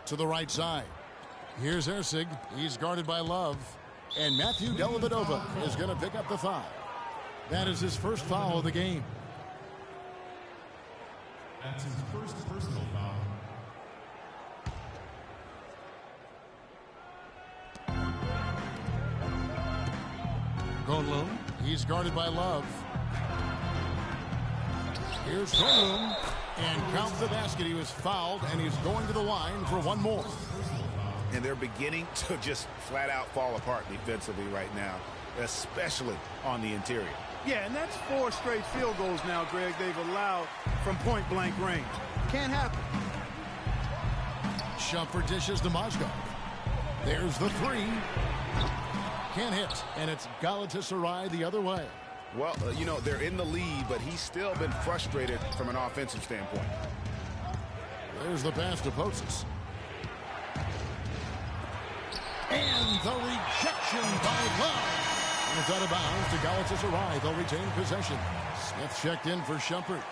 To the right side. Here's Erceg. He's guarded by Love. And Matthew Dellavedova is going to pick up the foul. That is his first foul of the game. That's his first personal foul. Goldblum. He's guarded by Love. Here's Goldblum. And count the basket. He was fouled, and he's going to the line for 1 more. And they're beginning to just flat out fall apart defensively right now, especially on the interior. Yeah, and that's 4 straight field goals now, Greg, they've allowed from point-blank range. Can't happen. Shumpert dishes to Mozgov. There's the 3. Can't hit, and it's Galatasaray the other way. Well, you know, they're in the lead, but he's still been frustrated from an offensive standpoint. There's the pass to Potzis. And the rejection by Love. And it's out of bounds to Galatasaray. They'll retain possession. Smith checked in for Shumpert.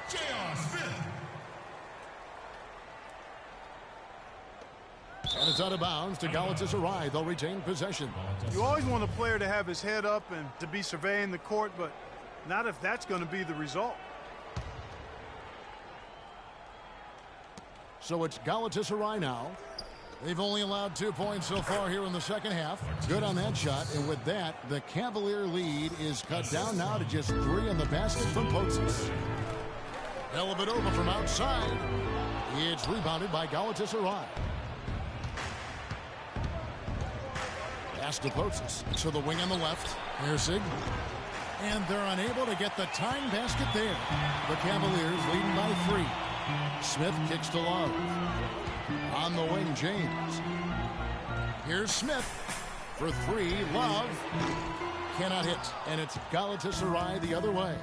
J.R. Smith. And it's out of bounds to Galatasaray. They'll retain possession. You always want a player to have his head up and to be surveying the court, but not if that's going to be the result. So it's Galatasaray now. They've only allowed 2 points so far here in the second half. Good on that shot. And with that, the Cavalier lead is cut down now to just 3 in the basket from Potzis. Dellavedova from outside. It's rebounded by Galatasaray. Pass to Potzis. To the wing on the left. Erceg. And they're unable to get the tying basket there. The Cavaliers leading by 3. Smith kicks to Love. On the wing, James. Here's Smith for 3. Love cannot hit, and it's Galatasaray the other way.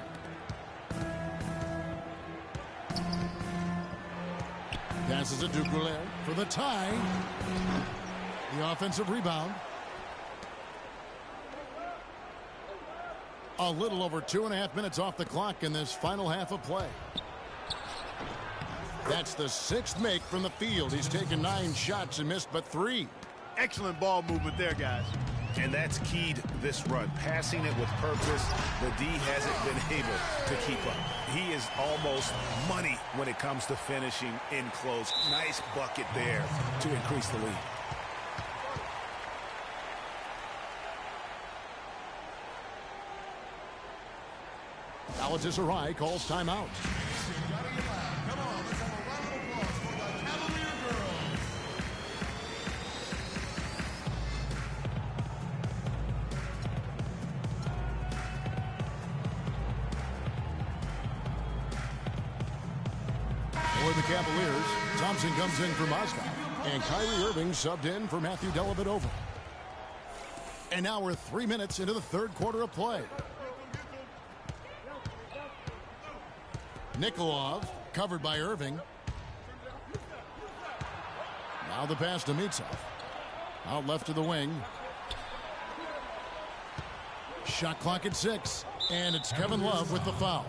Passes it to Goulier for the tie. The offensive rebound. A little over 2.5 minutes off the clock in this final half of play. That's the 6th make from the field. He's taken 9 shots and missed but 3. Excellent ball movement there, guys. And that's keyed this run. Passing it with purpose, the D hasn't been able to keep up. He is almost money when it comes to finishing in close. Nice bucket there to increase the lead. Galatasaray calls timeout. For the Cavaliers, Thompson comes in for Mozgov, and Kyrie Irving subbed in for Matthew Dellavedova. And now we're 3 minutes into the third quarter of play. Nikolov covered by Irving. Now the pass to Mitsov. Out left to the wing. Shot clock at 6, and it's Kevin Love with the foul.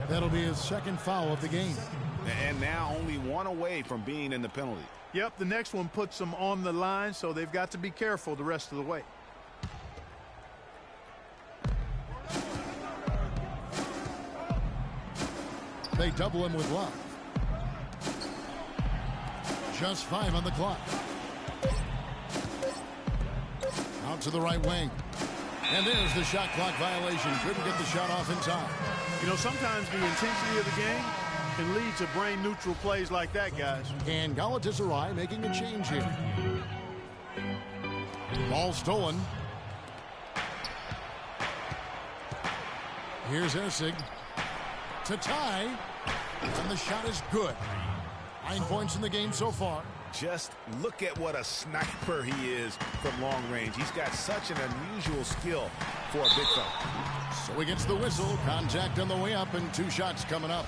That'll be his second foul of the game. And now only one away from being in the penalty. Yep, the next one puts them on the line, so they've got to be careful the rest of the way. They double him with Love. Just 5 on the clock. Out to the right wing. And there's the shot clock violation. Couldn't get the shot off in time. You know, sometimes the intensity of the game can lead to brain-neutral plays like that, guys. And Galatasaray making a change here. Ball stolen. Here's Erceg to tie. And the shot is good. 9 points in the game so far. Just look at what a sniper he is from long range. He's got such an unusual skill for a big fella. So he gets the whistle. Contact on the way up and 2 shots coming up.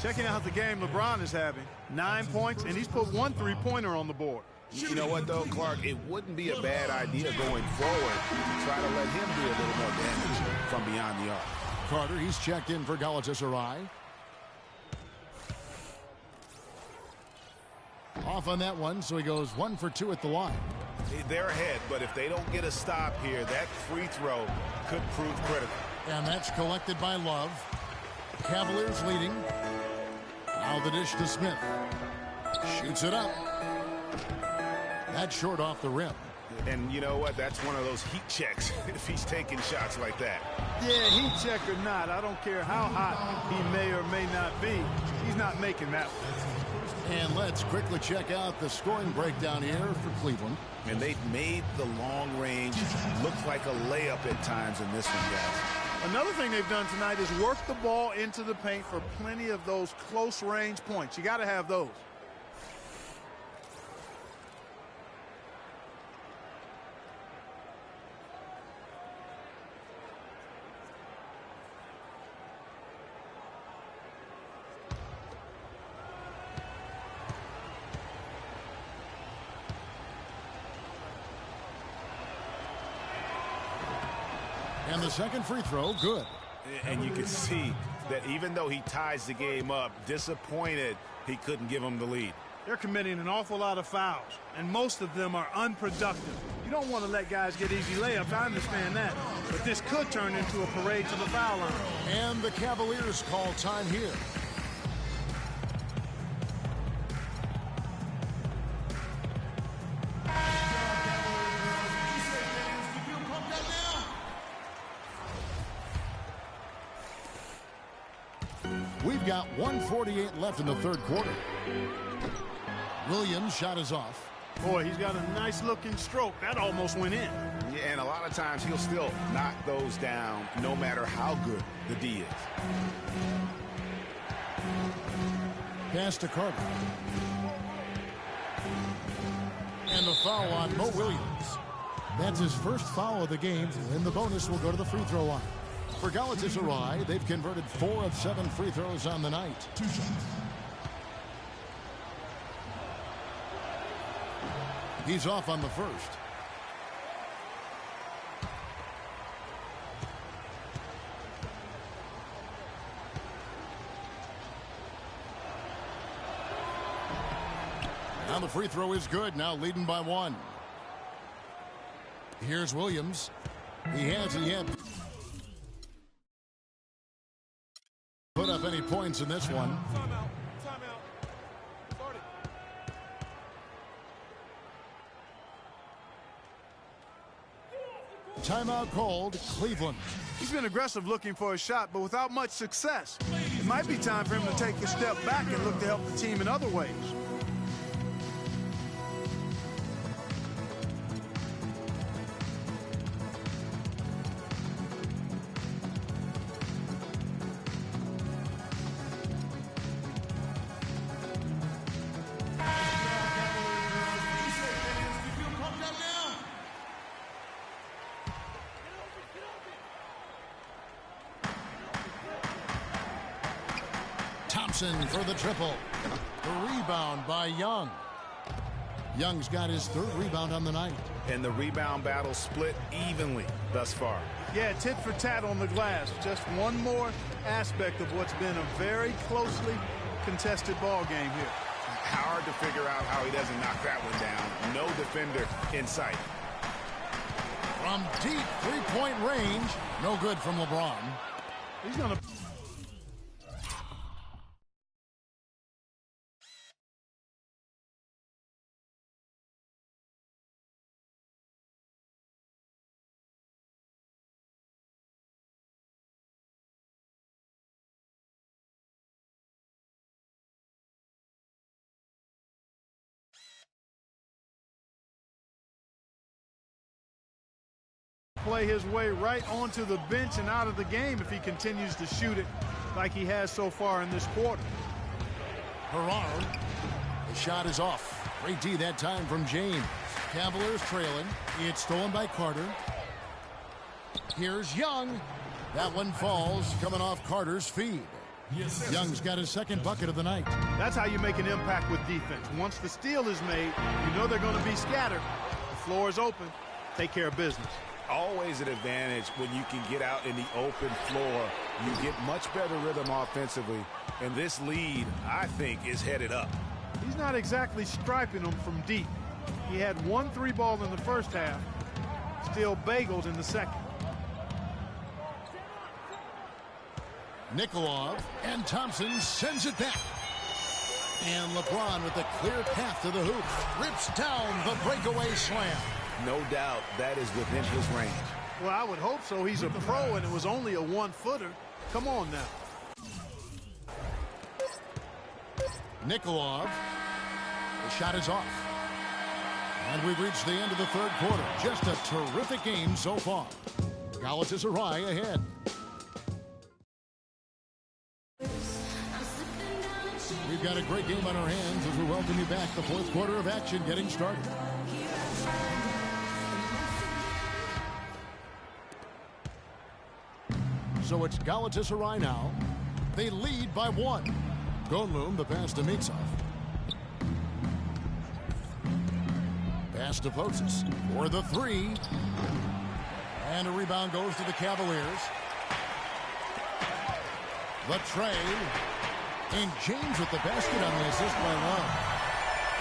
Checking out the game LeBron is having. 9 points, and he's put 1 3-pointer on the board. You know what, though, Clark? It wouldn't be a bad idea going forward to try to let him do a little more damage from beyond the arc. Carter, he's checked in for Galatasaray. Off on that one, so he goes 1 for 2 at the line. They're ahead, but if they don't get a stop here, that free throw could prove critical. And that's collected by Love. Cavaliers leading. Now the dish to Smith. Shoots it up. That's short off the rim. And you know what? That's one of those heat checks if he's taking shots like that. Yeah, heat check or not, I don't care how hot he may or may not be. He's not making that one. And let's quickly check out the scoring breakdown here for Cleveland. And they've made the long range look like a layup at times in this one, guys. Another thing they've done tonight is work the ball into the paint for plenty of those close range points. You got to have those. And the second free throw, good. And you can see that even though he ties the game up, disappointed he couldn't give him the lead. They're committing an awful lot of fouls, and most of them are unproductive. You don't want to let guys get easy layups, I understand that. But this could turn into a parade to the foul line. And the Cavaliers call time here. We've got 1:48 left in the third quarter. Williams' shot is off. Boy, he's got a nice looking stroke. That almost went in. Yeah, and a lot of times he'll still knock those down no matter how good the D is. Pass to Carter. And the foul on Mo Williams. That's his first foul of the game, and the bonus will go to the free throw line. For Galatasaray, they've converted 4 of 7 free throws on the night. 2 shots. He's off on the first. Now the free throw is good, now leading by 1. Here's Williams. He hasn't yet put up any points in this one. Timeout called, Cleveland. He's been aggressive looking for a shot, but without much success. It might be time for him to take a step back and look to help the team in other ways. Thompson for the triple. The rebound by Young. Young's got his 3rd rebound on the night. And the rebound battle split evenly thus far. Yeah, tit for tat on the glass. Just one more aspect of what's been a very closely contested ball game here. Hard to figure out how he doesn't knock that one down. No defender in sight. From deep 3-point range, no good from LeBron. He's going to... play his way right onto the bench and out of the game if he continues to shoot it like he has so far in this quarter. Herrard. The shot is off. Great D that time from James. Cavaliers trailing. It's stolen by Carter. Here's Young. That one falls coming off Carter's feed. Yes, Young's got his 2nd bucket of the night. That's how you make an impact with defense. Once the steal is made, you know they're going to be scattered. The floor is open. Take care of business. Always an advantage when you can get out in the open floor. You get much better rhythm offensively. And this lead, I think, is headed up. He's not exactly striping them from deep. He had 1 3-ball in the first half. Still bagels in the second. Nikolov, and Thompson sends it back. And LeBron with a clear path to the hoop. Rips down the breakaway slam. No doubt that is within his range. Well, I would hope so. He's a pro, and it was only a 1-footer. Come on now. Nikolov. The shot is off. And we've reached the end of the 3rd quarter. Just a terrific game so far. Galatasaray ahead. We've got a great game on our hands as we welcome you back. The 4th quarter of action getting started. So it's Galatasaray now. They lead by 1. Gonlum, the pass to Mitsov. Pass to Potzis for the 3. And a rebound goes to the Cavaliers. The tray. And James with the basket on the assist by Love.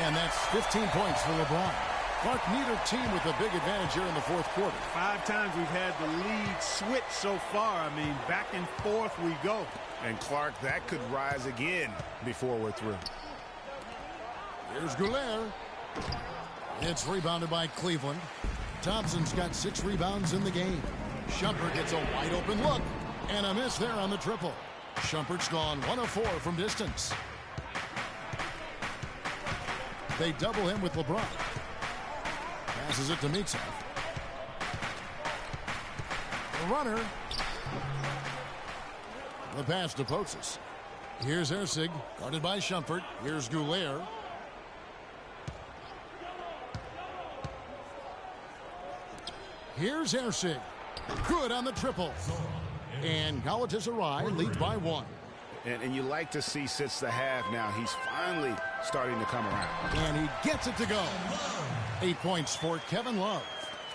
And that's 15 points for LeBron. Clark, neither team with a big advantage here in the 4th quarter. 5 times we've had the lead switch so far. I mean, back and forth we go. And Clark, that could rise again before we're through. Here's Goulet. It's rebounded by Cleveland. Thompson's got 6 rebounds in the game. Shumpert gets a wide open look. And a miss there on the triple. Shumpert's gone 1 of 4 from distance. They double him with LeBron. Passes it to Mitsov. The runner. The pass to Potzis. Here's Erceg, guarded by Shumpert. Here's Goulier. Here's Erceg. Good on the triple. And Galatasaray leads by 1. And you like to see since the half now, he's finally starting to come around. And he gets it to go. 8 points for Kevin Love.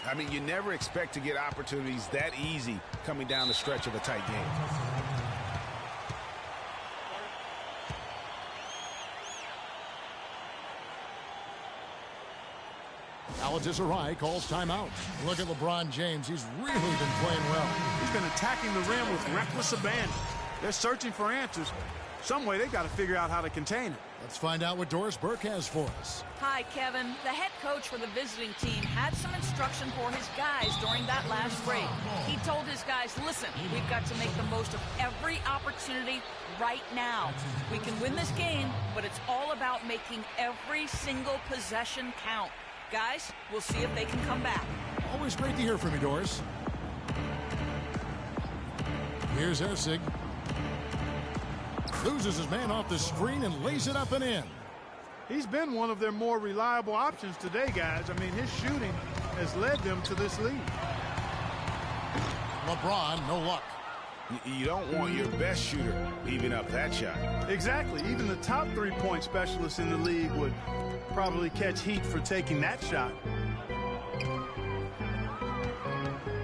I mean, you never expect to get opportunities that easy coming down the stretch of a tight game. Galatasaray calls timeout. Look at LeBron James. He's really been playing well. He's been attacking the rim with reckless abandon. They're searching for answers. Some way they got to figure out how to contain it. Let's find out what Doris Burke has for us. Hi, Kevin. The head coach for the visiting team had some instruction for his guys during that last break. He told his guys, listen, we've got to make the most of every opportunity right now. We can win this game, but it's all about making every single possession count. Guys, we'll see if they can come back. Always great to hear from you, Doris. Here's Erceg. Loses his man off the screen and lays it up and in. He's been one of their more reliable options today, guys. I mean, his shooting has led them to this lead. LeBron, no luck. You don't want your best shooter leaving up that shot. Exactly. Even the top three-point specialists in the league would probably catch heat for taking that shot.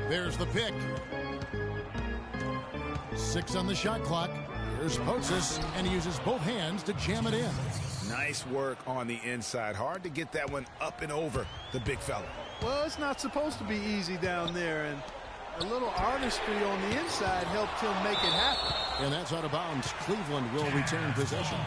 There's the pick. 6 on the shot clock. Here's Potzis, and he uses both hands to jam it in. Nice work on the inside. Hard to get that one up and over the big fella. Well, it's not supposed to be easy down there, and a little artistry on the inside helped him make it happen. And that's out of bounds. Cleveland will retain possession.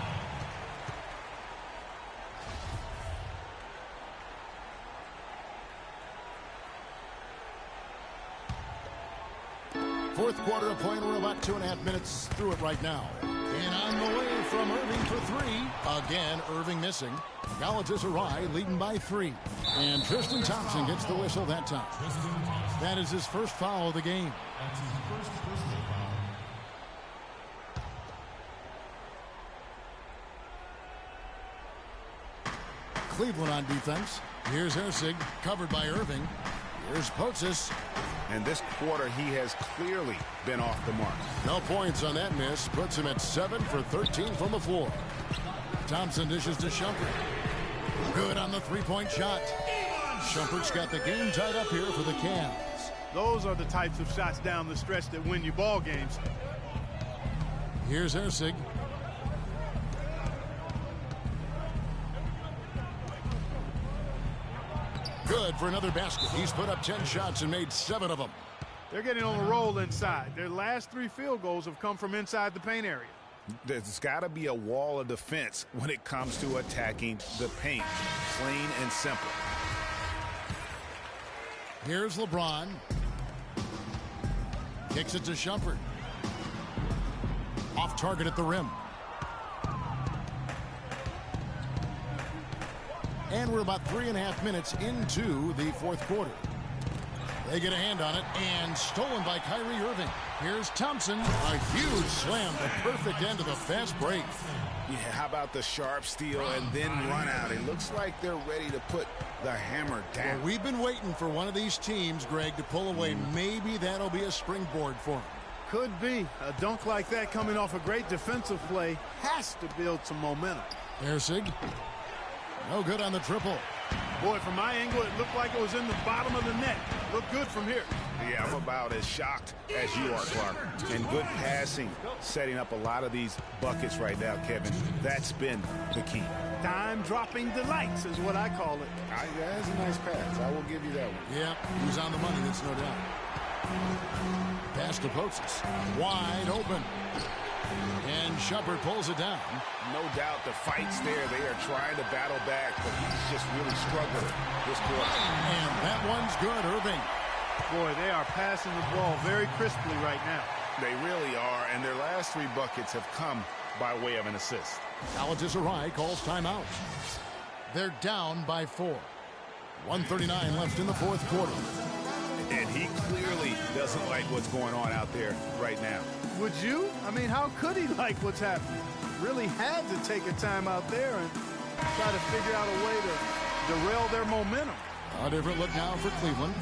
Fourth quarter of play, and we're about 2.5 minutes through it right now. And on the way from Irving for 3. Again, Irving missing. Galatasaray leading by 3. And Tristan Thompson gets the whistle that time. That is his first foul of the game. That's his first personal foul. Cleveland on defense. Here's Erceg, covered by Irving. Here's Potzis. And this quarter, he has clearly been off the mark. No points on that miss. Puts him at 7 for 13 from the floor. Thompson dishes to Shumpert. Good on the three-point shot. Shumpert's got the game tied up here for the Cavs. Those are the types of shots down the stretch that win you ball games. Here's Erceg. Good for another basket. He's put up 10 shots and made 7 of them. They're getting on a roll inside. Their last 3 field goals have come from inside the paint area. There's got to be a wall of defense when it comes to attacking the paint. Plain and simple. Here's LeBron. Kicks it to Shumpert. Off target at the rim. And we're about 3.5 minutes into the fourth quarter. They get a hand on it, and stolen by Kyrie Irving. Here's Thompson. A huge slam, the perfect end of the fast break. Yeah, how about the sharp steal and then run out? It looks like they're ready to put the hammer down. Well, we've been waiting for one of these teams, Greg, to pull away. Maybe that'll be a springboard for them. Could be. A dunk like that coming off a great defensive play has to build some momentum. Erceg. No good on the triple. Boy, from my angle, it looked like it was in the bottom of the net. Looked good from here. Yeah, I'm about as shocked as you are, Clark. And good passing, setting up a lot of these buckets right now, Kevin. That's been the key. Dime-dropping delights is what I call it. That's a nice pass. I will give you that one. Yeah, he's on the money, that's no doubt. Pass to Potzis. Wide open. And Shumpert pulls it down. No doubt the fight's there. They are trying to battle back, but he's just really struggling this quarter. And that one's good, Irving. Boy, they are passing the ball very crisply right now. They really are, and their last 3 buckets have come by way of an assist. Galatasaray calls timeout. They're down by 4. 1:39 left in the fourth quarter. And he clearly doesn't like what's going on out there right now. Would you? I mean, how could he like what's happening? Really had to take a time out there and try to figure out a way to derail their momentum. A different look now for Cleveland.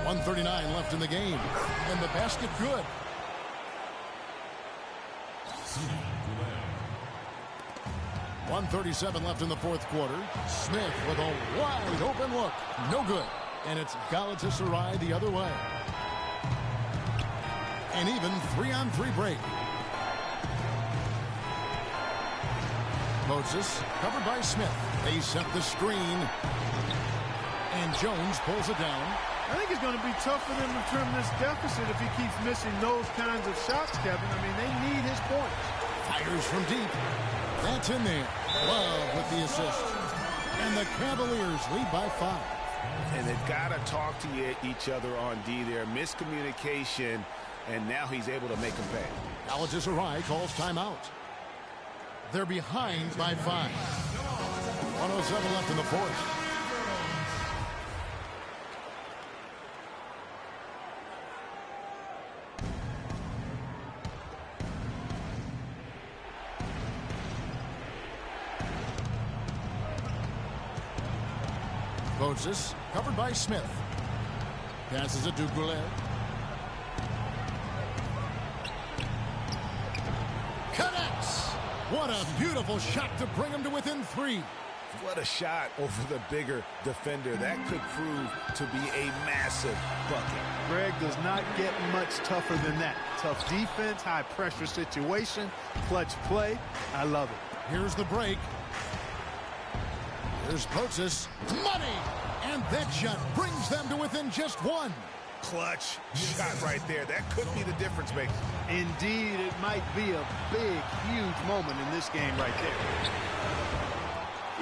.139 left in the game. And the basket good. .137 left in the fourth quarter. Smith with a wide open look. No good. And it's Galatasaray the other way. An even 3-on-3 break. Moses covered by Smith. They set the screen. And Jones pulls it down. I think it's going to be tough for them to trim this deficit if he keeps missing those kinds of shots, Kevin. I mean, they need his points. Fires from deep. That's in there. Love with the assist. And the Cavaliers lead by 5. And they've got to talk to each other on D there. Miscommunication, and now he's able to make them pay. Galatasaray calls timeout. They're behind by 5. 107 left in the fourth. Moses covered by Smith. Passes it to Goulet. Connects. What a beautiful shot to bring him to within 3. What a shot over the bigger defender. That could prove to be a massive bucket. Greg does not get much tougher than that. Tough defense, high pressure situation, clutch play. I love it. Here's the break. Here's Potzis. Money! And that shot brings them to within just 1. Clutch shot right there. That could be the difference maker. Indeed, it might be a big, huge moment in this game right there.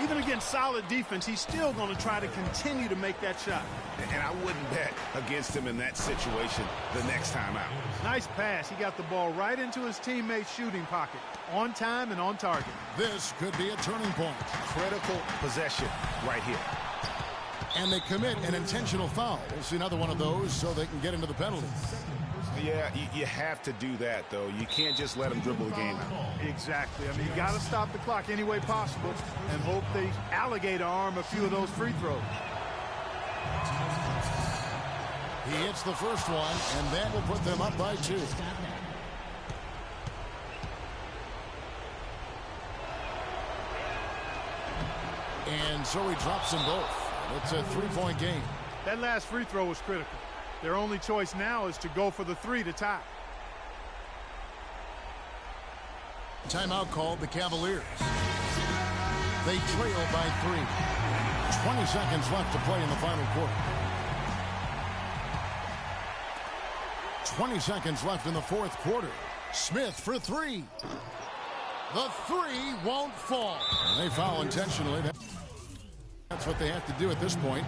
Even against solid defense, he's still going to try to continue to make that shot. And I wouldn't bet against him in that situation the next time out. Nice pass. He got the ball right into his teammate's shooting pocket. On time and on target. This could be a turning point. Critical possession right here. And they commit an intentional foul. We'll see another one of those so they can get into the penalty. Yeah, you have to do that, though. You can't just let them dribble the game out. Exactly. I mean, you got to stop the clock any way possible and hope they alligator arm a few of those free throws. He hits the first one, and that will put them up by 2. And so he drops them both. It's a 3-point game. That last free throw was critical. Their only choice now is to go for the 3 to tie. Timeout called the Cavaliers. They trail by 3. 20 seconds left to play in the final quarter. 20 seconds left in the fourth quarter. Smith for 3. The 3 won't fall. And they foul intentionally. That's what they have to do at this point.